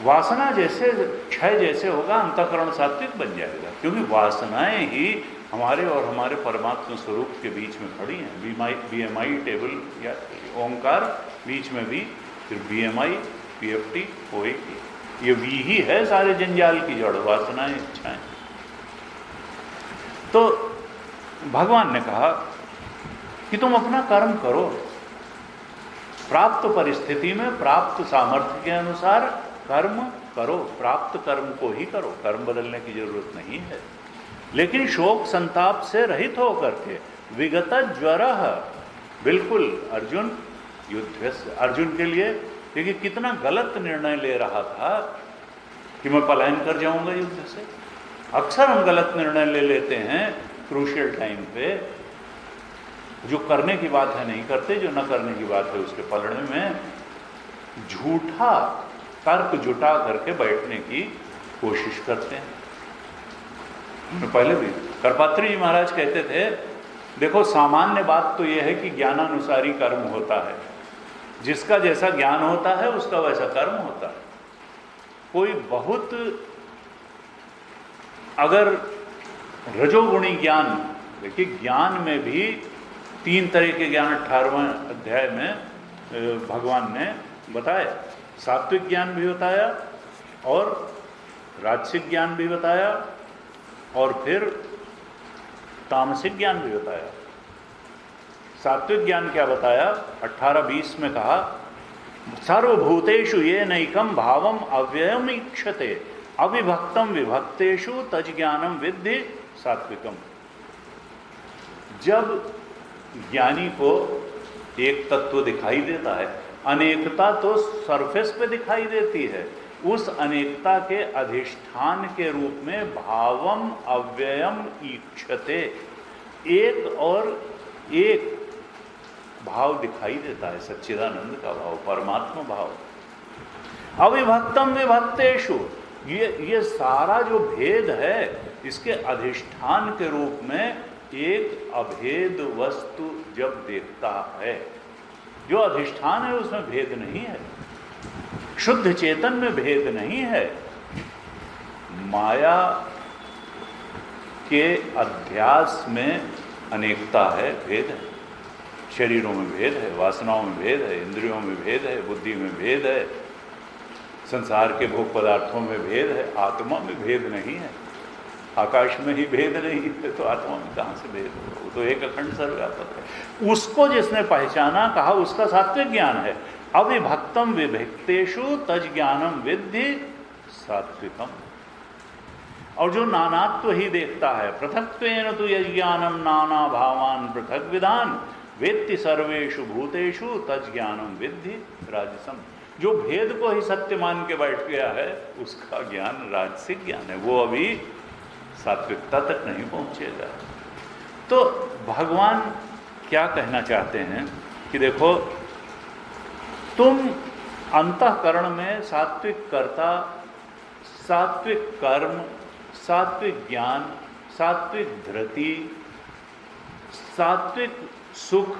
वासना जैसे क्षय जैसे होगा, अंतःकरण सात्विक बन जाएगा, क्योंकि वासनाएं ही हमारे और हमारे परमात्मा स्वरूप के बीच में खड़ी हैं। BMI टेबल या ओंकार बीच में भी, फिर BMI PFT होएगी। ये वी ही है सारे जंजाल की जड़, वासनाएं इच्छाएं। तो भगवान ने कहा कि तुम अपना कर्म करो, प्राप्त परिस्थिति में प्राप्त सामर्थ्य के अनुसार कर्म करो, प्राप्त कर्म को ही करो, कर्म बदलने की जरूरत नहीं है। लेकिन शोक संताप से रहित होकर के, विगत ज्वरः, बिल्कुल अर्जुन युद्ध, अर्जुन के लिए देखिए कितना गलत निर्णय ले रहा था कि मैं पलायन कर जाऊंगा युद्ध से। अक्सर हम गलत निर्णय ले लेते हैं क्रूशियल टाइम पे, जो करने की बात है नहीं करते, जो न करने की बात है उसके पलड़े में झूठा तर्क जुटा करके बैठने की कोशिश करते हैं। पहले भी करपात्री जी महाराज कहते थे, देखो सामान्य बात तो यह है कि ज्ञानानुसारी कर्म होता है, जिसका जैसा ज्ञान होता है उसका वैसा कर्म होता है। कोई बहुत अगर रजोगुणी ज्ञान, देखिए ज्ञान में भी 3 तरह के ज्ञान 18वें अध्याय में भगवान ने बताया। सात्विक ज्ञान भी बताया और राजसिक ज्ञान भी बताया और फिर तामसिक ज्ञान भी बताया। सात्विक ज्ञान क्या बताया? 18-20 में कहा, सर्वभूतेषु ये नैकम भावम अव्ययम ईक्षते अविभक्तम विभक्तेषु तज ज्ञानम विद्धि सात्विकम। जब ज्ञानी को एक तत्व दिखाई देता है, अनेकता तो सरफेस पे दिखाई देती है, उस अनेकता के अधिष्ठान के रूप में भावम अव्ययम ईक्षते, एक और एक भाव दिखाई देता है, सच्चिदानंद का भाव, परमात्मा भाव। अविभक्तम विभक्तेषु, ये सारा जो भेद है इसके अधिष्ठान के रूप में एक अभेद वस्तु जब देखता है, जो अधिष्ठान है उसमें भेद नहीं है, शुद्ध चेतन में भेद नहीं है, माया के अध्यास में अनेकता है, भेद है, शरीरों में भेद है, वासनाओं में भेद है, इंद्रियों में भेद है, बुद्धि में भेद है, संसार के भोग पदार्थों में भेद है, आत्मा में भेद नहीं है। आकाश में ही भेद नहीं है तो आत्मा में कहाँ से भेद होगा? वो तो एक अखंड सर्वव्यापक है। उसको जिसने पहचाना, कहा उसका सात्विक ज्ञान है। अविभक्तम विभक्तेषु तज ज्ञानम विद्धि सात्विकम। और जो नानात्व ही देखता है, पृथक्त्वेन तु यज्ञानम नाना भावान पृथक विधान वेत्ति सर्वेषु भूतेषु तज ज्ञानम विद्धि राजसम। जो भेद को ही सत्य मान के बैठ गया है उसका ज्ञान राजसिक ज्ञान है, वो अभी सात्विकता तक नहीं पहुंचेगा। तो भगवान क्या कहना चाहते हैं कि देखो, तुम अंतःकरण में सात्विक कर्ता, सात्विक कर्म, सात्विक ज्ञान, सात्विक धृति, सात्विक सुख,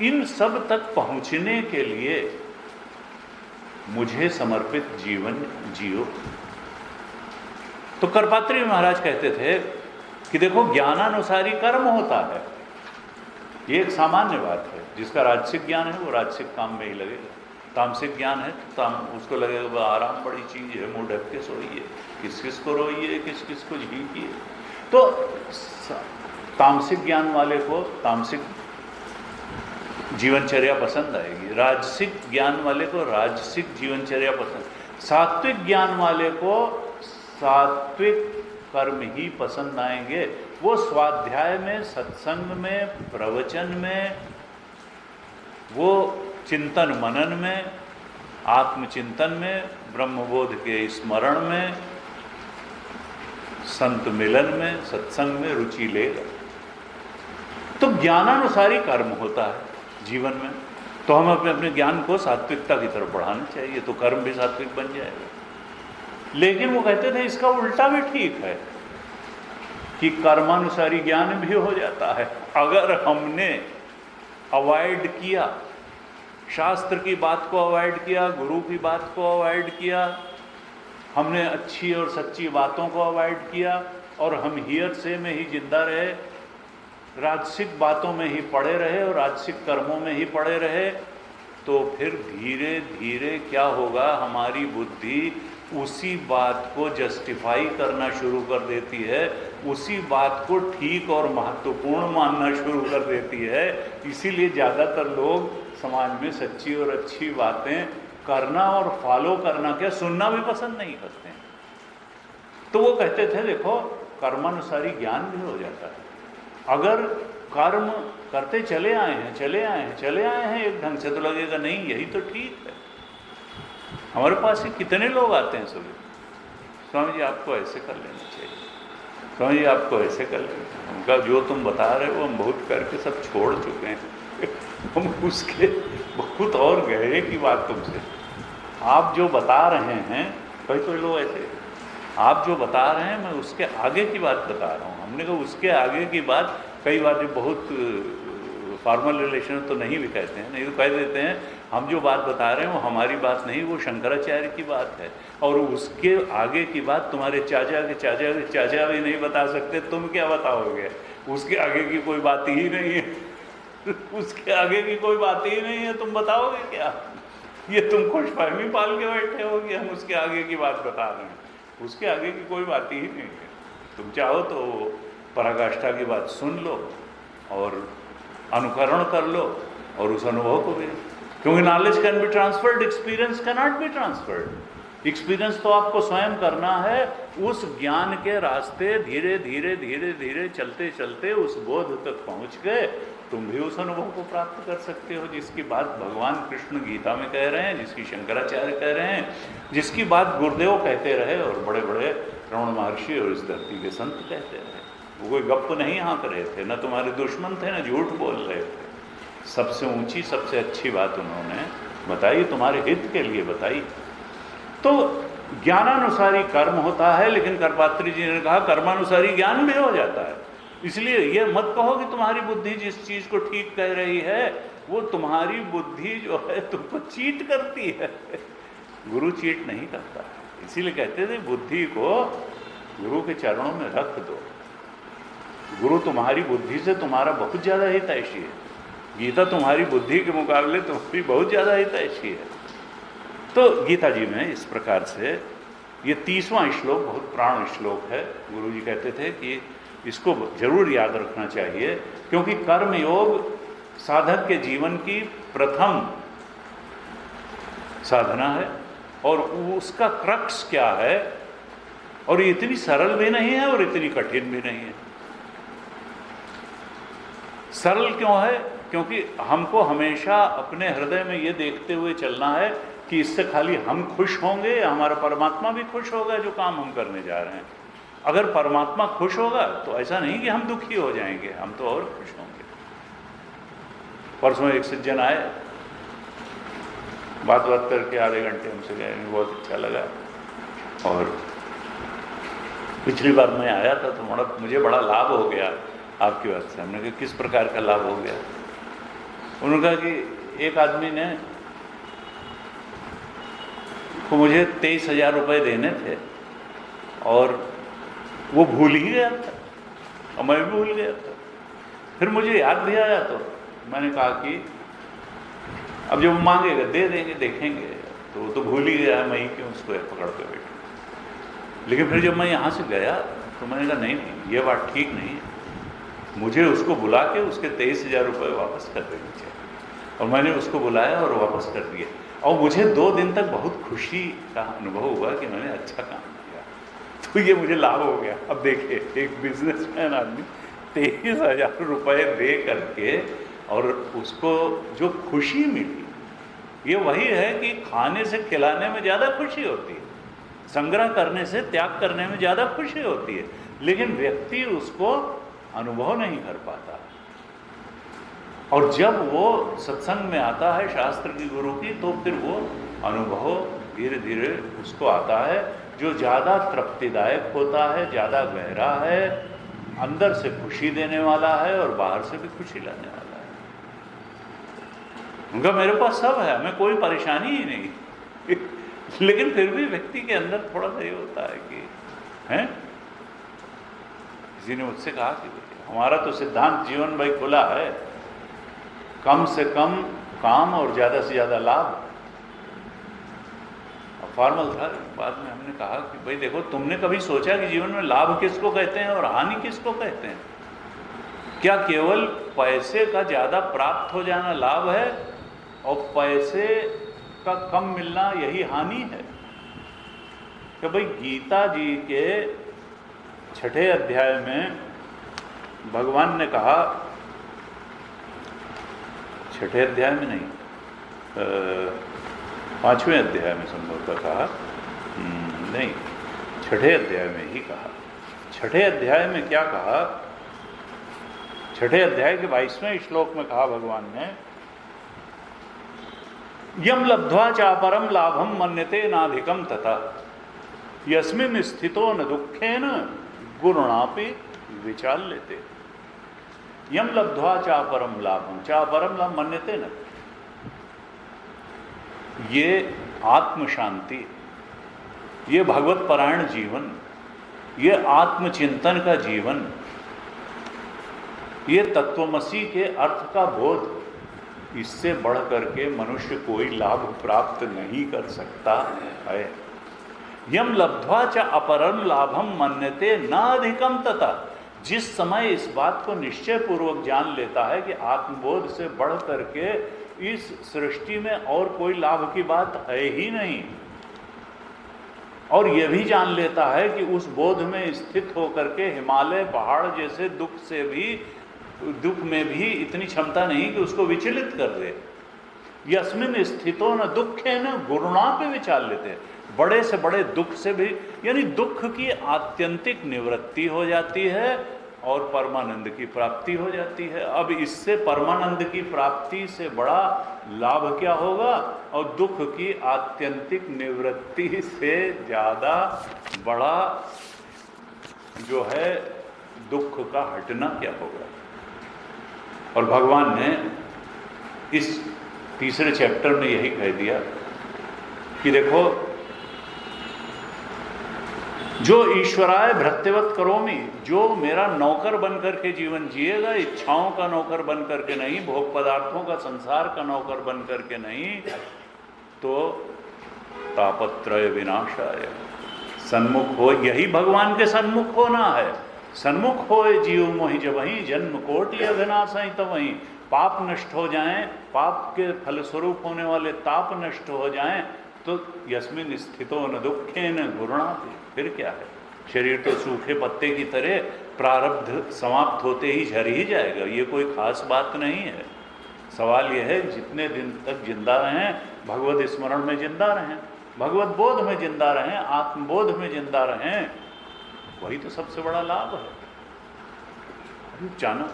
इन सब तक पहुंचने के लिए मुझे समर्पित जीवन जियो। तो करपात्री महाराज कहते थे कि देखो ज्ञानानुसारी कर्म होता है, ये एक सामान्य बात है। जिसका राजसिक ज्ञान है वो राजसिक काम में ही लगेगा, तामसिक ज्ञान है तो उसको लगेगा वह आराम बड़ी चीज है, मुंह ढक के सोइए, किस किस को रोइए, किस किस को झीकिए। तो तामसिक ज्ञान वाले को तामसिक जीवनचर्या पसंद आएगी, राजसिक ज्ञान वाले को राजसिक जीवनचर्या पसंद, सात्विक ज्ञान वाले को सात्विक कर्म ही पसंद आएंगे। वो स्वाध्याय में, सत्संग में, प्रवचन में, वो चिंतन मनन में, आत्मचिंतन में, ब्रह्मबोध के स्मरण में, संत मिलन में, सत्संग में रुचि लेगा। तो ज्ञानानुसारी कर्म होता है जीवन में। तो हम अपने अपने ज्ञान को सात्विकता की तरफ बढ़ाना चाहिए, तो कर्म भी सात्विक बन जाएगा। लेकिन वो कहते थे इसका उल्टा भी ठीक है कि कर्मानुसारी ज्ञान भी हो जाता है। अगर हमने अवॉइड किया, शास्त्र की बात को अवॉइड किया, गुरु की बात को अवॉइड किया, हमने अच्छी और सच्ची बातों को अवॉइड किया और हम हियर से में ही जिंदा रहे, राजसिक बातों में ही पड़े रहे और राजसिक कर्मों में ही पड़े रहे, तो फिर धीरे धीरे क्या होगा, हमारी बुद्धि उसी बात को जस्टिफाई करना शुरू कर देती है, उसी बात को ठीक और महत्वपूर्ण मानना शुरू कर देती है। इसीलिए ज़्यादातर लोग समाज में सच्ची और अच्छी बातें करना और फॉलो करना, क्या सुनना भी पसंद नहीं करते हैं। तो वो कहते थे देखो कर्मानुसारी ज्ञान भी हो जाता है। अगर कर्म करते चले आए हैं एक ढंग से, तो लगेगा नहीं यही तो ठीक है। हमारे पास ही कितने लोग आते हैं सुबह, स्वामी जी आपको ऐसे कर लेना चाहिए, स्वामी जी आपको ऐसे कर लेना चाहिए। उनका जो तुम बता रहे हो हम बहुत करके सब छोड़ चुके हैं हम उसके बहुत और गहरे की बात तुमसे, आप जो बता रहे हैं, कोई लोग ऐसे आप जो बता रहे हैं मैं उसके आगे की बात बता रहा हूँ। हमने कहा उसके आगे की बात, कई बार जो बहुत फॉर्मल रिलेशन तो नहीं भी कहते हैं, नहीं तो कह देते हैं हम जो बात बता रहे हैं वो हमारी बात नहीं, वो शंकराचार्य की बात है, और उसके आगे की बात तुम्हारे चाचा के चाचा के चाचा भी नहीं बता सकते, तुम क्या बताओगे, उसके आगे की कोई बात ही नहीं है उसके आगे की कोई बात ही नहीं है, तुम बताओगे क्या? ये तुम खुशफहमी पाल के बैठे हो कि हम उसके आगे की बात बता रहे हैं, उसके आगे की कोई बात ही नहीं है। तुम चाहो तो पराकाष्ठा की बात सुन लो और अनुकरण कर लो और उस अनुभव को भी, क्योंकि knowledge can be transferred, experience can not be transferred. Experience तो आपको स्वयं करना है, उस ज्ञान के रास्ते धीरे धीरे धीरे धीरे चलते चलते उस बोध तक पहुंच गए, तुम भी उस अनुभव को प्राप्त कर सकते हो जिसकी बात भगवान कृष्ण गीता में कह रहे हैं, जिसकी शंकराचार्य कह रहे हैं, जिसकी बात गुरुदेव कहते रहे और बड़े बड़े रमण महर्षि और इस धरती के संत कहते रहे। वो कोई गप्प नहीं हाँक रहे थे, न तुम्हारे दुश्मन थे, न झूठ बोल रहे थे। सबसे ऊंची सबसे अच्छी बात उन्होंने बताई, तुम्हारे हित के लिए बताई। तो ज्ञानानुसारी कर्म होता है, लेकिन करपात्री जी ने कहा कर्मानुसारी ज्ञान भी हो जाता है। इसलिए ये मत कहो कि तुम्हारी बुद्धि जिस चीज को ठीक कह रही है वो तुम्हारी बुद्धि जो है तुमको चीट करती है। गुरु चीट नहीं करता है। इसीलिए कहते थे बुद्धि को गुरु के चरणों में रख दो। गुरु तुम्हारी बुद्धि से तुम्हारा बहुत ज़्यादा हितैषी है। गीता तुम्हारी बुद्धि के मुकाबले तुम्हारी बहुत ज़्यादा हितैषी है। तो गीता जी में इस प्रकार से ये 30वां श्लोक बहुत प्राण श्लोक है। गुरु जी कहते थे कि इसको जरूर याद रखना चाहिए, क्योंकि कर्म योग साधक के जीवन की प्रथम साधना है और उसका क्रक्स क्या है, और ये इतनी सरल भी नहीं है और इतनी कठिन भी नहीं है। सरल क्यों है? क्योंकि हमको हमेशा अपने हृदय में ये देखते हुए चलना है कि इससे खाली हम खुश होंगे या हमारा परमात्मा भी खुश होगा जो काम हम करने जा रहे हैं। अगर परमात्मा खुश होगा तो ऐसा नहीं कि हम दुखी हो जाएंगे, हम तो और खुश होंगे। परसों एक सज्जन आए, बात करके आधे घंटे हमसे गए, बहुत अच्छा लगा। और पिछली बार मैं आया था तो मुझे बड़ा लाभ हो गया आपकी बात से। हमने कहा किस प्रकार का लाभ हो गया? उन्होंने कहा कि एक आदमी ने को मुझे 23,000 रुपये देने थे और वो भूल ही गया था और मैं भी भूल गया था। फिर मुझे याद भी आया तो मैंने कहा कि अब जब मांगेगा दे देंगे, देखेंगे। तो वो तो भूल ही गया, मैं ही क्यों उसको पकड़ के बैठा। लेकिन फिर जब मैं यहाँ से गया तो मैंने कहा नहीं ये बात ठीक नहीं है। मुझे उसको बुला के उसके 23,000 रुपये वापस कर देने चाहिए। और मैंने उसको बुलाया और वापस कर दिए, और मुझे 2 दिन तक बहुत खुशी का अनुभव हुआ कि मैंने अच्छा काम किया, तो ये मुझे लाभ हो गया। अब देखिए, एक बिजनेसमैन आदमी 23,000 रुपये दे करके और उसको जो खुशी मिली, ये वही है कि खाने से खिलाने में ज़्यादा खुशी होती है, संग्रह करने से त्याग करने में ज़्यादा खुशी होती है, लेकिन व्यक्ति उसको अनुभव नहीं कर पाता। और जब वो सत्संग में आता है शास्त्र की गुरु की, तो फिर वो अनुभव धीरे धीरे उसको आता है, जो ज़्यादा तृप्तिदायक होता है, ज़्यादा गहरा है, अंदर से खुशी देने वाला है और बाहर से भी खुशी लाने वाला है। उनका मेरे पास सब है, हमें कोई परेशानी ही नहीं लेकिन फिर भी व्यक्ति के अंदर थोड़ा सा ये होता है कि हैं। किसी ने मुझसे कहा कि हमारा तो सिद्धांत जीवन भाई खुला है, कम से कम काम और ज़्यादा से ज़्यादा लाभ। फॉर्मल था, बाद में हमने कहा कि भाई देखो, तुमने कभी सोचा कि जीवन में लाभ किसको कहते हैं और हानि किसको कहते हैं? क्या केवल पैसे का ज़्यादा प्राप्त हो जाना लाभ है और पैसे का कम मिलना यही हानि है? कि भाई गीता जी के 6ठे अध्याय में भगवान ने कहा, 6ठे अध्याय में नहीं, 5वें अध्याय में संभवतः कहा, नहीं 6ठे अध्याय में ही कहा। 6ठे अध्याय में क्या कहा? 6ठे अध्याय के 22वें श्लोक में कहा भगवान ने, यम लब्ध्वा चापरम लाभम मन्यते नाधिकम तथा यस्मिन् स्थितो न दुखेन गुरुणापि विचाल्यते। यम लब्ध्वा चापरम लाभम, चापरम लाभ मन्यते न, ये आत्म शांति, ये भगवत परायण जीवन, ये आत्मचिंतन का जीवन, ये तत्वमसी के अर्थ का बोध, इससे बढ़ करके मनुष्य कोई लाभ प्राप्त नहीं कर सकता है। यम लब्ध्वा च अपरम लाभम मन्यते न अधिकम तथा, जिस समय इस बात को निश्चय पूर्वक जान लेता है कि आत्मबोध से बढ़ करके इस सृष्टि में और कोई लाभ की बात है ही नहीं, और यह भी जान लेता है कि उस बोध में स्थित होकर के हिमालय पहाड़ जैसे दुख में भी इतनी क्षमता नहीं कि उसको विचलित कर दे। यस्मिन् स्थितो न दुखे न गुरुणा पे विचार लेते हैं, बड़े से बड़े दुख से भी, यानी दुख की आत्यंतिक निवृत्ति हो जाती है और परमानंद की प्राप्ति हो जाती है। अब इससे परमानंद की प्राप्ति से बड़ा लाभ क्या होगा, और दुख की आत्यंतिक निवृत्ति से ज़्यादा बड़ा जो है दुख का हटना क्या होगा। और भगवान ने इस तीसरे चैप्टर में यही कह दिया कि देखो, जो ईश्वराय भृत्यवत करोमि, जो मेरा नौकर बन करके जीवन जिएगा, इच्छाओं का नौकर बन करके नहीं, भोग पदार्थों का, संसार का नौकर बन करके नहीं, तो तापत्रय विनाशाय सन्मुख हो, यही भगवान के सन्मुख होना है। सन्मुख होए जीव मोहि जब वहीं, जन्म कोटि अविनाशय तब वहीं। पाप नष्ट हो जाएं, पाप के फलस्वरूप होने वाले ताप नष्ट हो जाएं, तो यस्मिन् स्थितो न दुखे न गुरुणापि, फिर क्या है? शरीर तो सूखे पत्ते की तरह प्रारब्ध समाप्त होते ही झर ही जाएगा, ये कोई खास बात नहीं है। सवाल यह है जितने दिन तक जिंदा रहें, भगवत स्मरण में जिंदा रहें, भगवत बोध में जिंदा रहें, आत्मबोध में जिंदा रहें, वही तो सबसे बड़ा लाभ है। जाना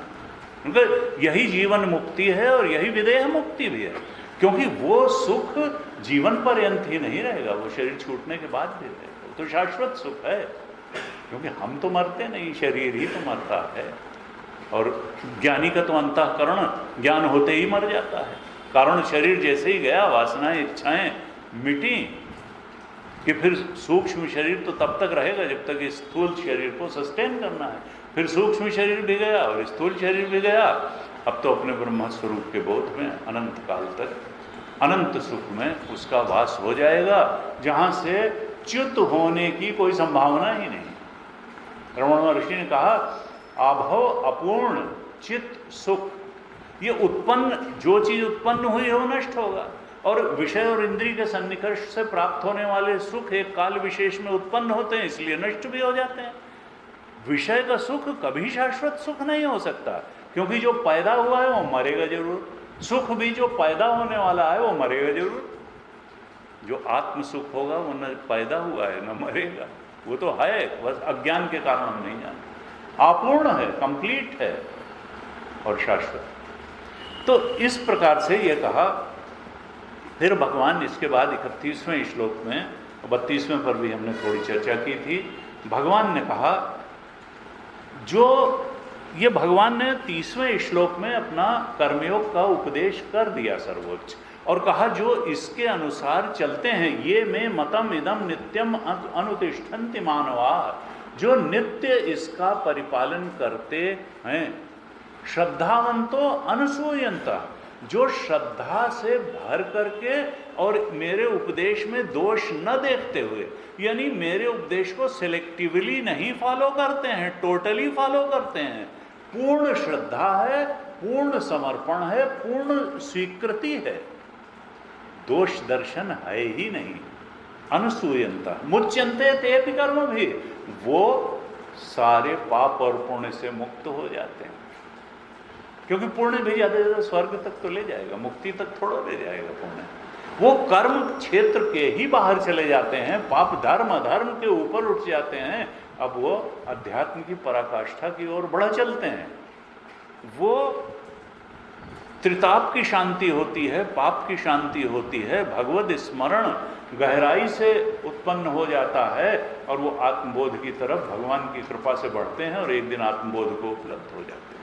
यही जीवन मुक्ति है और यही विदेह मुक्ति भी है, क्योंकि वो सुख जीवन पर्यंत ही नहीं रहेगा, वो शरीर छूटने के बाद भी रहेगा, वो तो शाश्वत सुख है। क्योंकि हम तो मरते नहीं, शरीर ही तो मरता है, और ज्ञानी का तो अंतःकरण ज्ञान होते ही मर जाता है। कारण शरीर जैसे ही गया, वासनाएं इच्छाएं मिटी, कि फिर सूक्ष्म शरीर तो तब तक रहेगा जब तक इस स्थूल शरीर को सस्टेन करना है। फिर सूक्ष्म शरीर भी गया और स्थूल शरीर भी गया, अब तो अपने ब्रह्म स्वरूप के बोध में अनंत काल तक अनंत सुख में उसका वास हो जाएगा, जहाँ से च्युत होने की कोई संभावना ही नहीं। रमण महर्षि ने कहा आभव अपूर्ण चित्त सुख, ये उत्पन्न, जो चीज उत्पन्न हुई है वो नष्ट होगा, और विषय और इंद्रिय के सन्निकर्ष से प्राप्त होने वाले सुख एक काल विशेष में उत्पन्न होते हैं, इसलिए नष्ट भी हो जाते हैं। विषय का सुख कभी शाश्वत सुख नहीं हो सकता, क्योंकि जो पैदा हुआ है वो मरेगा जरूर, सुख भी जो पैदा होने वाला है वो मरेगा जरूर। जो आत्म सुख होगा वो न पैदा हुआ है न मरेगा, वो तो है, बस अज्ञान के कारण हम नहीं जानते। अपूर्ण है, कंप्लीट है और शाश्वत। तो इस प्रकार से ये कहा। फिर भगवान इसके बाद 31वें श्लोक में, 32वें पर भी हमने थोड़ी चर्चा की थी, भगवान ने कहा, जो ये भगवान ने 30वें श्लोक में अपना कर्मयोग का उपदेश कर दिया सर्वोच्च, और कहा जो इसके अनुसार चलते हैं, ये में मतम इदम नित्यम अनुतिष्ठन्ति मानवा, जो नित्य इसका परिपालन करते हैं, श्रद्धावंतो अनुसूयंता, जो श्रद्धा से भर करके और मेरे उपदेश में दोष न देखते हुए, यानी मेरे उपदेश को सिलेक्टिवली नहीं फॉलो करते हैं, टोटली फॉलो करते हैं, पूर्ण श्रद्धा है, पूर्ण समर्पण है, पूर्ण स्वीकृति है, दोष दर्शन है ही नहीं। अनुसूयंता मुच्यन्ते तेपि कर्म भी, वो सारे पाप और पुण्य से मुक्त हो जाते हैं, क्योंकि पुण्य भी ज्यादा से ज्यादा स्वर्ग तक तो ले जाएगा, मुक्ति तक थोड़ा ले जाएगा पुण्य। वो कर्म क्षेत्र के ही बाहर चले जाते हैं, पाप धर्म अधर्म के ऊपर उठ जाते हैं, अब वो अध्यात्म की पराकाष्ठा की ओर बढ़ चलते हैं। वो त्रिताप की शांति होती है, पाप की शांति होती है, भगवद स्मरण गहराई से उत्पन्न हो जाता है, और वो आत्मबोध की तरफ भगवान की कृपा से बढ़ते हैं और एक दिन आत्मबोध को उपलब्ध हो जाते हैं।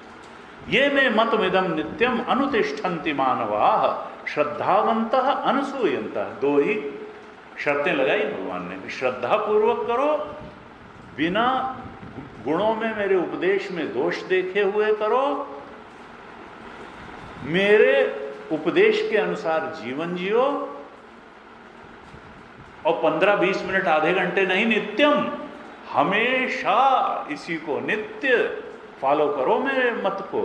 ये में मतमिदम नित्यम अनुतिष्ठन्ति मानवाः श्रद्धावन्तः अनुसूयन्तः, दो ही शर्तें लगाई भगवान ने, श्रद्धा पूर्वक करो, बिना गुणों में मेरे उपदेश में दोष देखे हुए करो, मेरे उपदेश के अनुसार जीवन जियो, और 15-20 मिनट आधे घंटे नहीं, नित्यम हमेशा इसी को नित्य फॉलो करो मेरे मत को,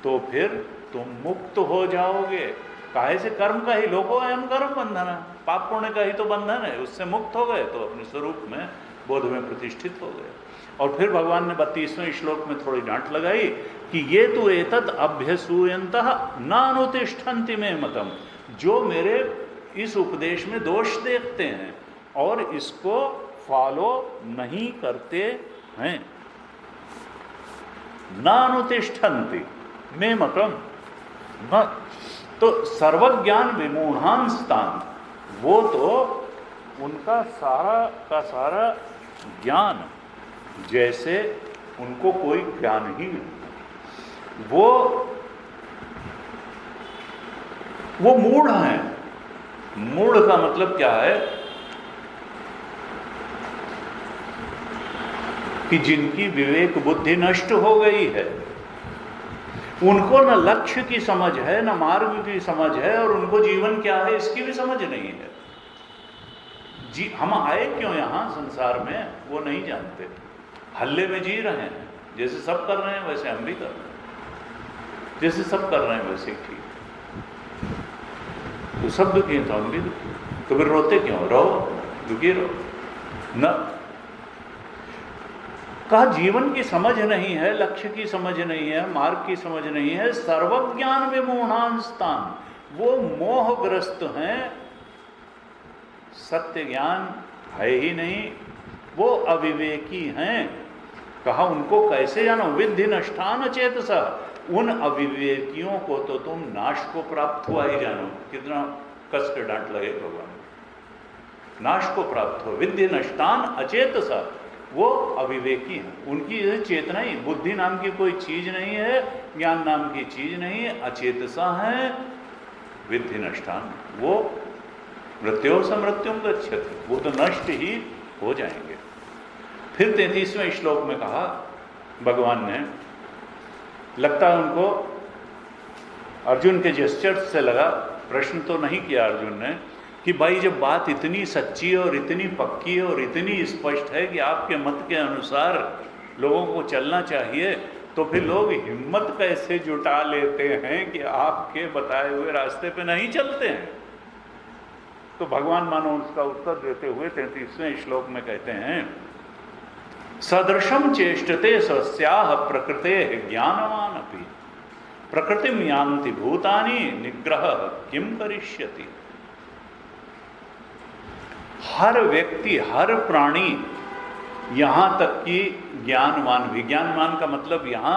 तो फिर तुम मुक्त हो जाओगे। काहे से? कर्म का ही, लोको अयम कर्म बंधन है, पाप पुण्य का ही तो बंधन है, उससे मुक्त हो गए तो अपने स्वरूप में बोध में प्रतिष्ठित हो गए। और फिर भगवान ने 32वें श्लोक में थोड़ी डांट लगाई कि ये तो एतत् अभ्यसूयन्तः न अनुतिष्ठन्ति मे मतम, जो मेरे इस उपदेश में दोष देखते हैं और इसको फॉलो नहीं करते हैं, न अनुतिष्ठन्ति मे मतम, न तो सर्वज्ञान विमूढ़ांस्तान, वो तो उनका सारा का सारा ज्ञान जैसे उनको कोई ज्ञान ही नहीं, वो मूढ़ हैं। मूढ़ का मतलब क्या है कि जिनकी विवेक बुद्धि नष्ट हो गई है, उनको न लक्ष्य की समझ है, न मार्ग की समझ है, और उनको जीवन क्या है इसकी भी समझ नहीं है। हम आए क्यों यहाँ संसार में वो नहीं जानते, हल्ले में जी रहे हैं, जैसे सब कर रहे हैं वैसे हम भी कर रहे हैं, जैसे सब कर रहे हैं वैसे ही ठीक। तो सब दुखी हैं तो हम भी दुखी, तो फिर रोते क्यों? रहो, दुखी रहो न। कहा जीवन की समझ नहीं है, लक्ष्य की समझ नहीं है, मार्ग की समझ नहीं है, सर्वज्ञान विमूढ़ांस्तान, वो मोहग्रस्त हैं, सत्य ज्ञान है ही नहीं, वो अविवेकी हैं। कहा उनको कैसे जानो? विद्धि नष्टान चेतसा, उन अविवेकियों को तो तुम नाश को प्राप्त हुआ ही जानो। कितना कस के डांट लगे भगवान, नाश को प्राप्त हो। विद्धि नष्टान अचेतसा, वो अविवेकी हैं, उनकी चेतना ही, बुद्धि नाम की कोई चीज नहीं है, ज्ञान नाम की चीज नहीं है, अचेतसा है। विद्धि नष्टान, वो मृत्यो से मृत्युम गच्छति, वो तो नष्ट ही हो जाएंगे। फिर 33वें श्लोक में कहा भगवान ने, लगता है उनको अर्जुन के जेस्चर से लगा, प्रश्न तो नहीं किया अर्जुन ने कि भाई जब बात इतनी सच्ची और इतनी पक्की और इतनी स्पष्ट है कि आपके मत के अनुसार लोगों को चलना चाहिए, तो फिर लोग हिम्मत कैसे जुटा लेते हैं कि आपके बताए हुए रास्ते पे नहीं चलते हैं? तो भगवान मानो उसका उत्तर देते हुए 33वें श्लोक में कहते हैं, सदृशम चेष्टते सस्याह प्रकृते ज्ञानवान अपि प्रकृतिम यान्ति भूतानि निग्रह किम करिष्यति। हर व्यक्ति, हर प्राणी, यहां तक कि ज्ञानवान भी, ज्ञानवान का मतलब यहां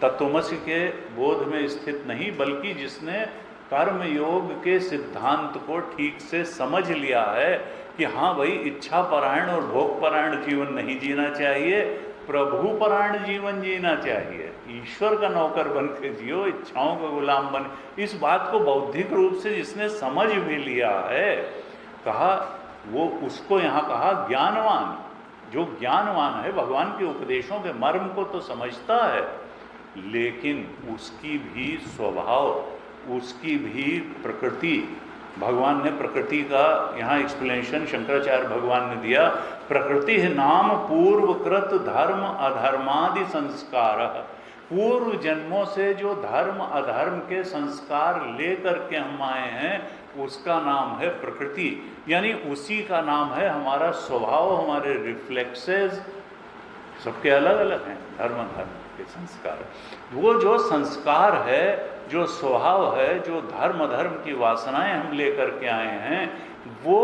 तत्वमसि के बोध में स्थित नहीं, बल्कि जिसने कर्म योग के सिद्धांत को ठीक से समझ लिया है कि हाँ भाई, इच्छा परायण और भोग परायण जीवन नहीं जीना चाहिए, प्रभु परायण जीवन जीना चाहिए, ईश्वर का नौकर बन के जियो, इच्छाओं का गुलाम बन। इस बात को बौद्धिक रूप से जिसने समझ भी लिया है, कहा वो, उसको यहाँ कहा ज्ञानवान। जो ज्ञानवान है, भगवान के उपदेशों के मर्म को तो समझता है, लेकिन उसकी भी स्वभाव, उसकी भी प्रकृति, भगवान ने प्रकृति का यहाँ एक्सप्लेनेशन शंकराचार्य भगवान ने दिया, प्रकृति नाम पूर्वकृत धर्म अधर्मादि संस्कार। पूर्व जन्मों से जो धर्म अधर्म के संस्कार लेकर के हम आए हैं, उसका नाम है प्रकृति, यानी उसी का नाम है हमारा स्वभाव, हमारे रिफ्लेक्सेस सबके अलग अलग हैं, धर्म धर्म के संस्कार। वो जो संस्कार है, जो स्वभाव है, जो धर्म धर्म की वासनाएं हम लेकर के आए हैं, वो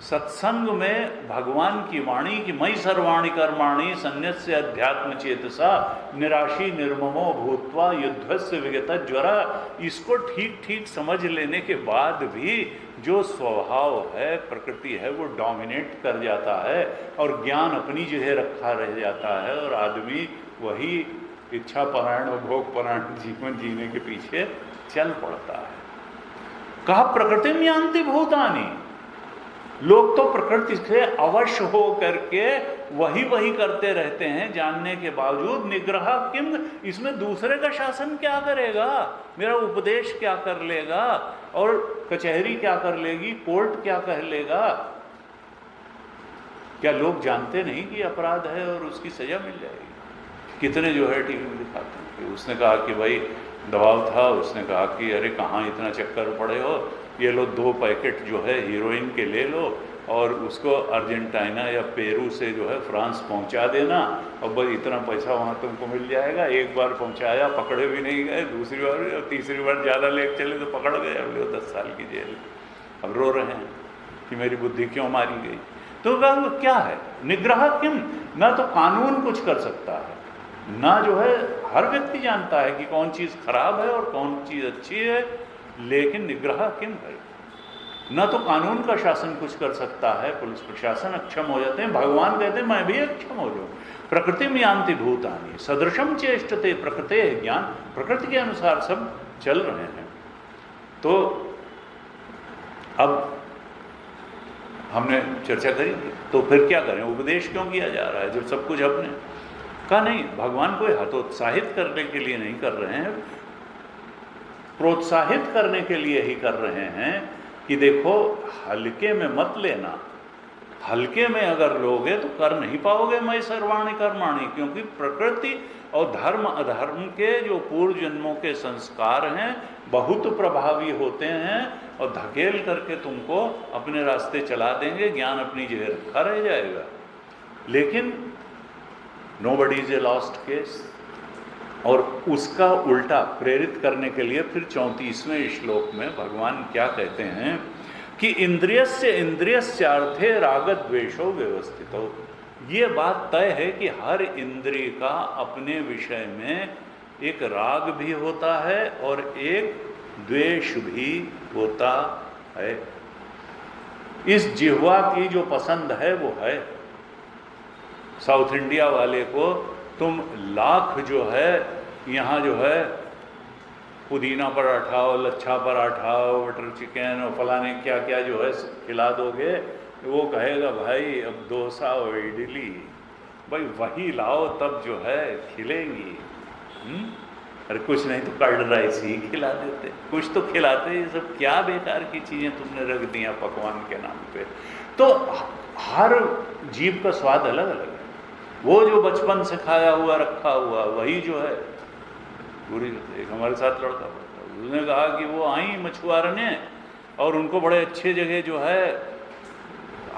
सत्संग में भगवान की वाणी की मयि सर्वाणि कर्माणि संन्यस्य अध्यात्म चेतसा निराशी निर्ममो भूत्वा युद्धस्य विगत ज्वरा, इसको ठीक ठीक समझ लेने के बाद भी जो स्वभाव है, प्रकृति है, वो डोमिनेट कर जाता है और ज्ञान अपनी जगह रखा रह जाता है और आदमी वही इच्छा परायण और भोग परायण जीवन जीने के पीछे चल पड़ता है। कहा प्रकृति में यान्ति भूतानि, लोग तो प्रकृति से अवश्य हो करके वही वही करते रहते हैं, जानने के बावजूद। निग्रह किम, इसमें दूसरे का शासन क्या करेगा, मेरा उपदेश क्या कर लेगा, और कचहरी क्या कर लेगी, कोर्ट क्या कह लेगा? क्या लोग जानते नहीं कि अपराध है और उसकी सजा मिल जाएगी? कितने जो है टीवी में दिखाते हैं कि उसने कहा कि भाई दबाव था, उसने कहा कि अरे कहाँ इतना चक्कर पड़े हो, ये लो 2 पैकेट जो है हीरोइन के ले लो और उसको अर्जेंटीना या पेरू से जो है फ्रांस पहुंचा देना, और बस इतना पैसा वहाँ तुमको मिल जाएगा। एक बार पहुंचाया, पकड़े भी नहीं गए, दूसरी बार और तीसरी बार ज़्यादा ले चले तो पकड़ गए, अब लो 10 साल की जेल। अब रो रहे हैं कि मेरी बुद्धि क्यों मारी गई। तो क्या है निग्रह किम, ना तो कानून कुछ कर सकता है, ना जो है हर व्यक्ति जानता है कि कौन चीज़ खराब है और कौन चीज़ अच्छी है, लेकिन निग्रह किम है, न तो कानून का शासन कुछ कर सकता है, पुलिस प्रशासन अक्षम हो जाते हैं, भगवान कहते हैं मैं भी अक्षम हो जाऊँ। प्रकृति में यान्ति भूतानि सदृशम चेष्टते प्रकृते ज्ञान, प्रकृति के अनुसार सब चल रहे हैं। तो अब हमने चर्चा करी, तो फिर क्या करें, उपदेश क्यों किया जा रहा है जब सब कुछ अपने का नहीं? भगवान को हतोत्साहित करने के लिए नहीं कर रहे हैं, प्रोत्साहित करने के लिए ही कर रहे हैं कि देखो हल्के में मत लेना, हल्के में अगर लोगे तो कर नहीं पाओगे मयि सर्वाणि कर्माणि, क्योंकि प्रकृति और धर्म अधर्म के जो पूर्व जन्मों के संस्कार हैं बहुत प्रभावी होते हैं और धकेल करके तुमको अपने रास्ते चला देंगे, ज्ञान अपनी जगह रखा रह जाएगा। लेकिन nobody is a lost case. और उसका उल्टा प्रेरित करने के लिए फिर 34वें श्लोक में भगवान क्या कहते हैं कि इंद्रियस्य इंद्रियस्यार्थे राग द्वेषो व्यवस्थितो। ये बात तय है कि हर इंद्रिय का अपने विषय में एक राग भी होता है और एक द्वेष भी होता है। इस जिह्वा की जो पसंद है वो है, साउथ इंडिया वाले को तुम लाख जो है यहाँ जो है पुदीना पराठा और लच्छा पराठा और बटर चिकन और फलाने क्या क्या जो है खिला दोगे, वो कहेगा भाई अब डोसा और इडली, भाई वही लाओ तब जो है खिलेंगी। अरे कुछ नहीं तो कर्ड राइस ही खिला देते, कुछ तो खिलाते। ये सब क्या बेकार की चीज़ें तुमने रख दिया पकवान के नाम पे। तो हर जीव का स्वाद अलग अलग है। वो जो बचपन से खाया हुआ रखा हुआ वही जो है। गुरु एक हमारे साथ लड़का पड़ता, उसने कहा कि वो आई मछुआरने और उनको बड़े अच्छे जगह जो है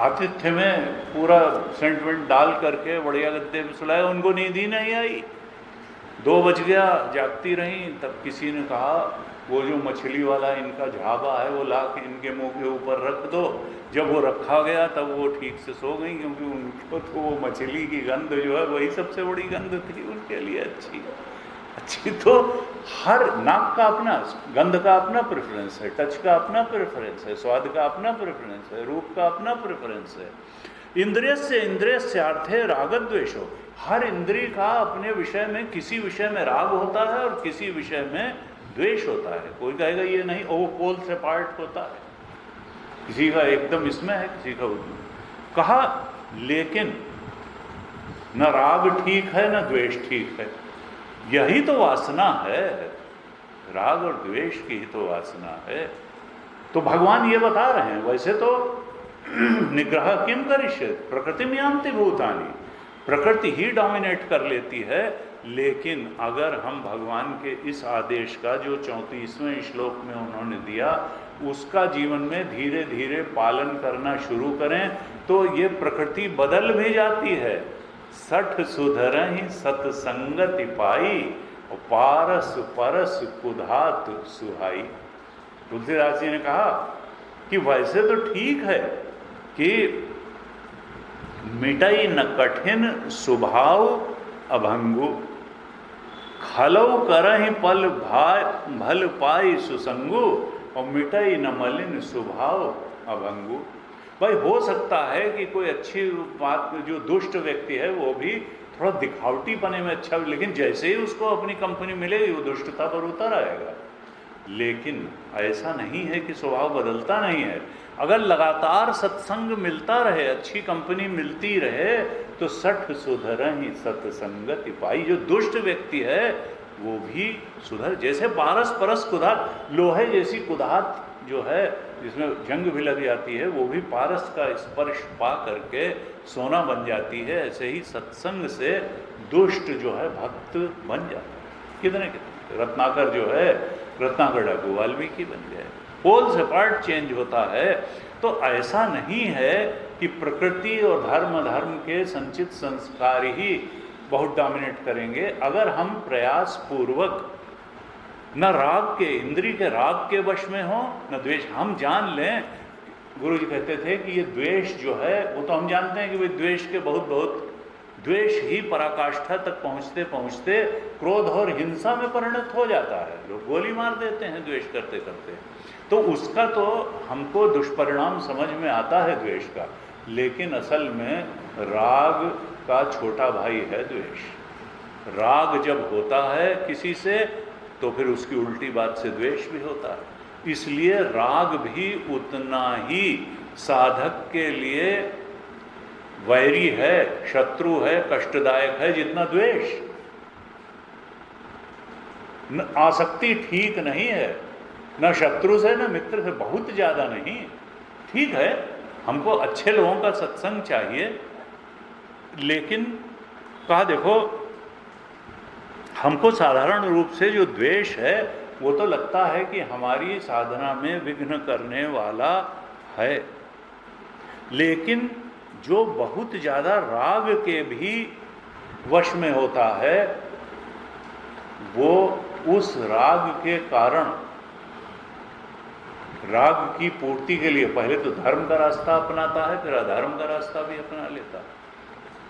आतिथ्य में पूरा सेंटमेंट डाल करके बढ़िया गद्दे पे सुलाया, उनको नींद ही नहीं आई। 2 बज गया, जागती रही। तब किसी ने कहा वो जो मछली वाला इनका झाबा है वो ला के इनके मुंह के ऊपर रख दो। जब वो रखा गया तब वो ठीक से सो गई, क्योंकि उनको तो वो मछली की गंध जो है वही सबसे बड़ी गंध थी उनके लिए अच्छी। तो हर नाक का अपना, गंध का अपना प्रेफरेंस है, टच का अपना प्रेफरेंस है, स्वाद का अपना प्रेफरेंस है, रूप का अपना प्रेफरेंस है। इंद्रियस्य अर्थे रागद्वेषो, हर इंद्रिय का अपने विषय में, किसी विषय में राग होता है और किसी विषय में द्वेष होता है। कोई कहेगा ये नहीं, वो पोल से पार्ट होता है, किसी का एकदम इसमें है, किसी का उसमें। कहा लेकिन न राग ठीक है न द्वेष ठीक है, यही तो वासना है, राग और द्वेष की ही तो वासना है। तो भगवान ये बता रहे हैं, वैसे तो निग्रह किम करिष्येत् प्रकृति में यान्ति भूतानि, प्रकृति ही डोमिनेट कर लेती है। लेकिन अगर हम भगवान के इस आदेश का जो 34वें श्लोक में उन्होंने दिया उसका जीवन में धीरे धीरे पालन करना शुरू करें तो ये प्रकृति बदल भी जाती है। सठ सुधरहि सत्संगति पाई, पारस परस कुधात सुहाई। तुलसीदास जी ने कहा कि वैसे तो ठीक है कि मिटई न कठिन स्वभाव अभंगु, खलौ करहि पल भल पाई सुसंगु, और मिटई न मलिन स्वभाव अभंगु। भाई हो सकता है कि कोई अच्छी बात, जो दुष्ट व्यक्ति है वो भी थोड़ा दिखावटी बने में अच्छा, लेकिन जैसे ही उसको अपनी कंपनी मिलेगी वो दुष्टता पर उतर आएगा। लेकिन ऐसा नहीं है कि स्वभाव बदलता नहीं है। अगर लगातार सत्संग मिलता रहे, अच्छी कंपनी मिलती रहे, तो सठ सुधरहि सत्संगति पाई। जो दुष्ट व्यक्ति है वो भी सुधर, जैसे पारस परस कुधात, लोहे जैसी कुधात जो है जिसमें जंग भी लग जाती है, वो भी पारस का स्पर्श पा करके सोना बन जाती है। ऐसे ही सत्संग से दुष्ट जो है भक्त बन जाता है। कितने कितने रत्नाकर जो है, रत्नाकर डाकू वाल्मीकि बन गए। पोल से पार्ट चेंज होता है। तो ऐसा नहीं है कि प्रकृति और धर्म के संचित संस्कार ही बहुत डोमिनेट करेंगे। अगर हम प्रयास पूर्वक न राग के, इंद्रिय के राग के वश में हो, न द्वेष। हम जान लें, गुरु जी कहते थे कि ये द्वेष जो है वो तो हम जानते हैं कि वे द्वेष के बहुत द्वेष ही पराकाष्ठा तक पहुँचते पहुँचते क्रोध और हिंसा में परिणत हो जाता है। लोग गोली मार देते हैं द्वेष करते करते। तो उसका तो हमको दुष्परिणाम समझ में आता है द्वेष का, लेकिन असल में राग का छोटा भाई है द्वेष। राग जब होता है किसी से तो फिर उसकी उल्टी बात से द्वेष भी होता है। इसलिए राग भी उतना ही साधक के लिए वैरी है, शत्रु है, कष्टदायक है जितना द्वेष। आसक्ति ठीक नहीं है, न शत्रु से न मित्र से, बहुत ज़्यादा नहीं। ठीक है, हमको अच्छे लोगों का सत्संग चाहिए, लेकिन कहा देखो हमको साधारण रूप से जो द्वेष है वो तो लगता है कि हमारी साधना में विघ्न करने वाला है, लेकिन जो बहुत ज़्यादा राग के भी वश में होता है वो उस राग के कारण, राग की पूर्ति के लिए पहले तो धर्म का रास्ता अपनाता है, फिर अधर्म का रास्ता भी अपना लेता है।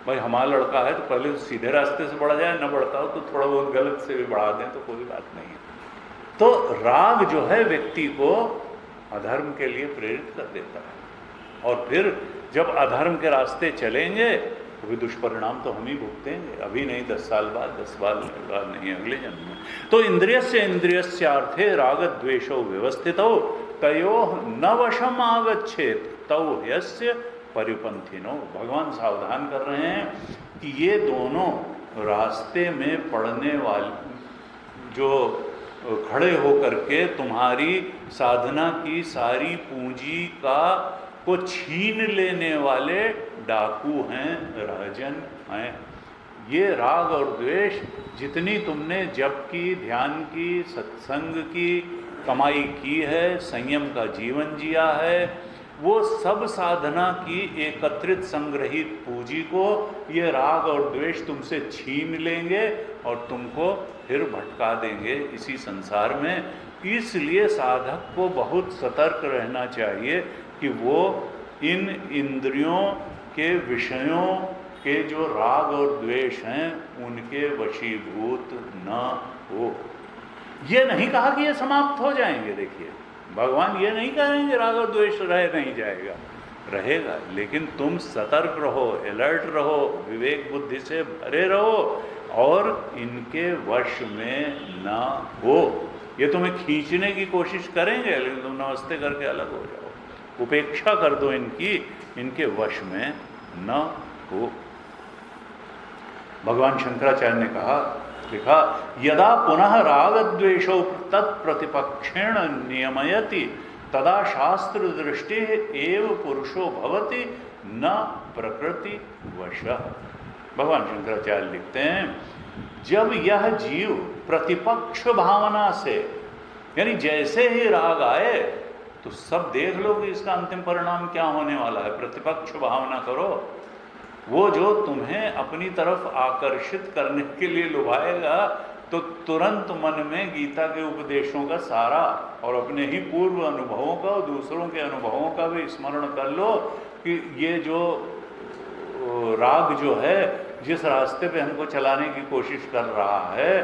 भाई हमारा लड़का है तो पहले तो सीधे रास्ते से बढ़ा जाए, न बढ़ता हो तो थोड़ा बहुत गलत से भी बढ़ा दें तो कोई बात नहीं है। तो राग जो है व्यक्ति को अधर्म के लिए प्रेरित कर देता है, और फिर जब अधर्म के रास्ते चलेंगे तो भी दुष्परिणाम तो हम ही भुगतेंगे, अभी नहीं 10 साल बाद, 10 साल बाद नहीं, अगले जन्म में। तो इंद्रियस्यार्थे रागद्वेषो व्यवस्थितो तयोः न वशम आगच्छेत् तौ ह्यस्य परिपंथिनो। भगवान सावधान कर रहे हैं कि ये दोनों रास्ते में पड़ने वाले जो खड़े होकर के तुम्हारी साधना की सारी पूंजी को छीन लेने वाले डाकू हैं, राजन हैं। ये राग और द्वेष जितनी तुमने जप की, ध्यान की, सत्संग की कमाई की है, संयम का जीवन जिया है, वो सब साधना की एकत्रित संग्रहित पूंजी को ये राग और द्वेष तुमसे छीन लेंगे और तुमको फिर भटका देंगे इसी संसार में। इसलिए साधक को बहुत सतर्क रहना चाहिए कि वो इन इंद्रियों के विषयों के जो राग और द्वेष हैं उनके वशीभूत न हो। ये नहीं कहा कि ये समाप्त हो जाएंगे। देखिए, भगवान ये नहीं कहेंगे राग और द्वेष रह नहीं जाएगा, रहेगा, लेकिन तुम सतर्क रहो, अलर्ट रहो, विवेक बुद्धि से भरे रहो और इनके वश में ना हो। ये तुम्हें खींचने की कोशिश करेंगे, लेकिन तुम नमस्ते करके अलग हो जाओ, उपेक्षा कर दो इनकी, इनके वश में न हो। भगवान शंकराचार्य ने कहा, लिखा, यदा पुनः राग द्वेषौ तत्प्रतिपक्षेण नियमयति तदा शास्त्र दृष्टि एव पुरुषो भवति न प्रकृति वशः। भगवान शंकराचार्य लिखते हैं, जब यह जीव प्रतिपक्ष भावना से, यानी जैसे ही राग आए तो सब देख लो कि इसका अंतिम परिणाम क्या होने वाला है, प्रतिपक्ष भावना करो। वो जो तुम्हें अपनी तरफ आकर्षित करने के लिए लुभाएगा तो तुरंत मन में गीता के उपदेशों का सारा और अपने ही पूर्व अनुभवों का और दूसरों के अनुभवों का भी स्मरण कर लो कि ये जो राग जो है जिस रास्ते पे हमको चलाने की कोशिश कर रहा है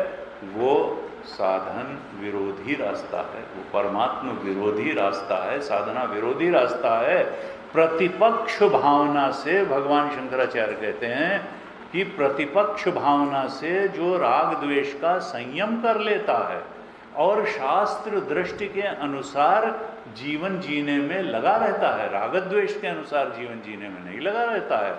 वो साधन विरोधी रास्ता है, वो परमात्मा विरोधी रास्ता है, साधना विरोधी रास्ता है। प्रतिपक्ष भावना से भगवान शंकराचार्य कहते हैं कि प्रतिपक्ष भावना से जो राग द्वेष का संयम कर लेता है और शास्त्र दृष्टि के अनुसार जीवन जीने में लगा रहता है, राग द्वेष के अनुसार जीवन जीने में नहीं लगा रहता है,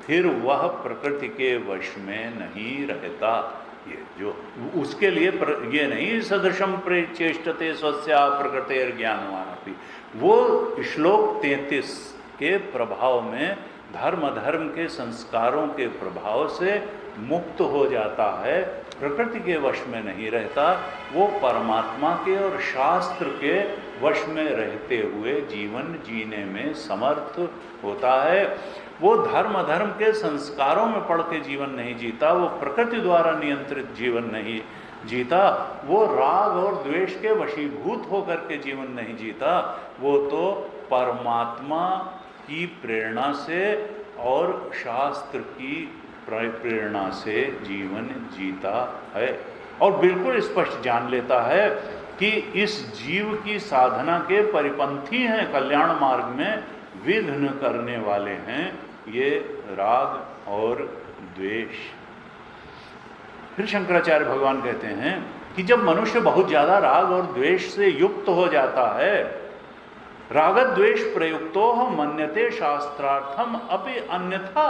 फिर वह प्रकृति के वश में नहीं रहता। ये जो उसके लिए ये नहीं सदृशम चेष्टते स्वस्या प्रकृतेर्ज्ञानवानपि, वो श्लोक 33 के प्रभाव में धर्म के संस्कारों के प्रभाव से मुक्त हो जाता है, प्रकृति के वश में नहीं रहता, वो परमात्मा के और शास्त्र के वश में रहते हुए जीवन जीने में समर्थ होता है। वो धर्म के संस्कारों में पड़ के जीवन नहीं जीता, वो प्रकृति द्वारा नियंत्रित जीवन नहीं जीता, वो राग और द्वेष के वशीभूत होकर के जीवन नहीं जीता, वो तो परमात्मा की प्रेरणा से और शास्त्र की प्रेरणा से जीवन जीता है और बिल्कुल स्पष्ट जान लेता है कि इस जीव की साधना के परिपंथी हैं, कल्याण मार्ग में विघ्न करने वाले हैं ये राग और द्वेष। फिर शंकराचार्य भगवान कहते हैं कि जब मनुष्य बहुत ज्यादा राग और द्वेष से युक्त हो जाता है, राग द्वेष प्रयुक्तो मन्यते शास्त्रार्थम अपि अन्यथा,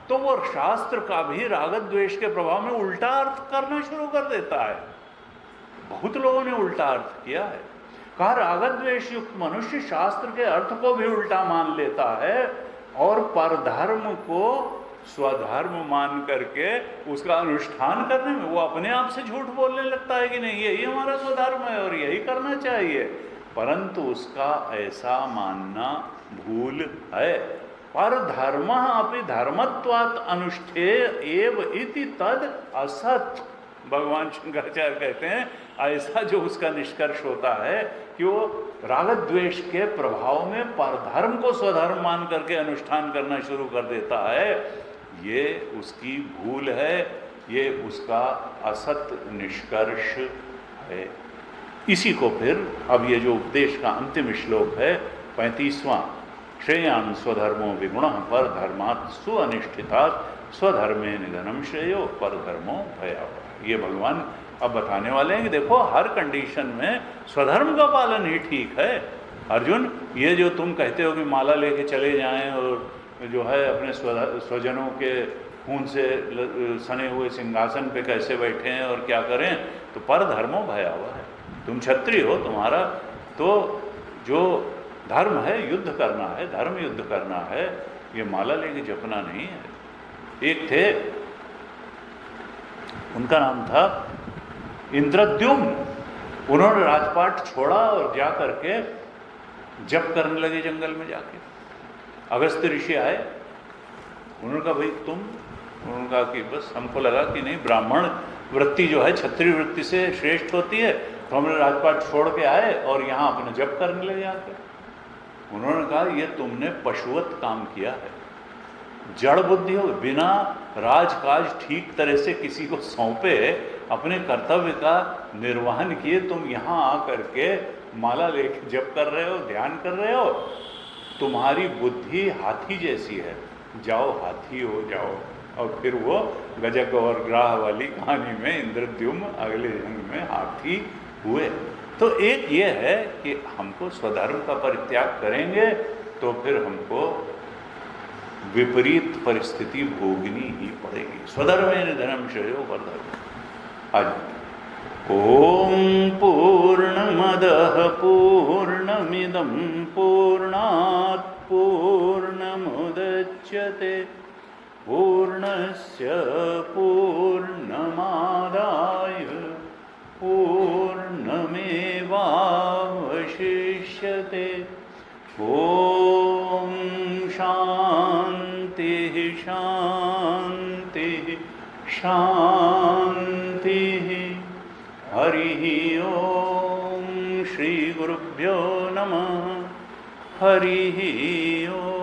तो वो शास्त्र का भी राग द्वेष के प्रभाव में उल्टा अर्थ करना शुरू कर देता है। बहुत लोगों ने उल्टा अर्थ किया है, कहा राग द्वेष युक्त मनुष्य शास्त्र के अर्थ को भी उल्टा मान लेता है और परधर्म को स्वधर्म मान करके उसका अनुष्ठान करने में वो अपने आप से झूठ बोलने लगता है कि नहीं यही हमारा स्वधर्म है और यही करना चाहिए, परंतु उसका ऐसा मानना भूल है। पर धर्म अपि धर्मत्वात् अनुष्ठेय एव इति तद असत। भगवान शंकराचार्य कहते हैं ऐसा जो उसका निष्कर्ष होता है कि वो राग द्वेष के प्रभाव में परधर्म को स्वधर्म मान करके अनुष्ठान करना शुरू कर देता है, ये उसकी भूल है, ये उसका असत निष्कर्ष है। इसी को फिर अब ये जो उपदेश का अंतिम श्लोक है 35वां, श्रेयान स्वधर्मो विगुणः पर धर्मात् सुअनिष्ठितात् स्वधर्मे निधनम श्रेयो पर धर्मो भयावह। ये भगवान अब बताने वाले हैं कि देखो हर कंडीशन में स्वधर्म का पालन ही ठीक है। अर्जुन, ये जो तुम कहते हो कि माला लेके चले जाएं और जो है अपने स्वजनों के खून से सने हुए सिंहासन पे कैसे बैठे हैं और क्या करें, तो पर धर्मो भयावह है। तुम क्षत्रिय हो, तुम्हारा तो जो धर्म है युद्ध करना है, धर्म युद्ध करना है, ये माला लेके जपना नहीं है। एक थे उनका नाम था इंद्रद्युम्न। उन्होंने राजपाट छोड़ा और जा करके जप करने लगे जंगल में जाके। अगस्त्य ऋषि आए, उन्होंने कहा भाई तुम, उन्होंने कहा कि बस हमको लगा कि नहीं, ब्राह्मण वृत्ति जो है क्षत्रिय वृत्ति से श्रेष्ठ होती है, तो हमने राजपाट छोड़ के आए और यहाँ अपने जप करने लगे आके। उन्होंने कहा ये तुमने पशुवत काम किया है, जड़ बुद्धि हो, बिना राजकाज ठीक तरह से किसी को सौंपे अपने कर्तव्य का निर्वहन किए तुम यहाँ आकर के माला लेके जप कर रहे हो, ध्यान कर रहे हो। तुम्हारी बुद्धि हाथी जैसी है, जाओ हाथी हो जाओ। और फिर वो गजक और ग्राह वाली कहानी में इंद्रद्युम्न अगले जन्म में हाथी हुए। तो एक ये है कि हमको स्वधर्म का परित्याग करेंगे तो फिर हमको विपरीत परिस्थिति भोगनी ही पड़ेगी। स्वधर्मेन धर्म श्रेयो वर्धते। आज ओम पूर्णमदः पूर्णमिदं पूर्णात् पूर्णमुदच्यते पूर्णस्य पूर्णमादाय पूर्णमेवावशिष्यते। ओम शांति शांति शांति। हरि ओम। श्री गुरुभ्यो नमः। हरि ओम।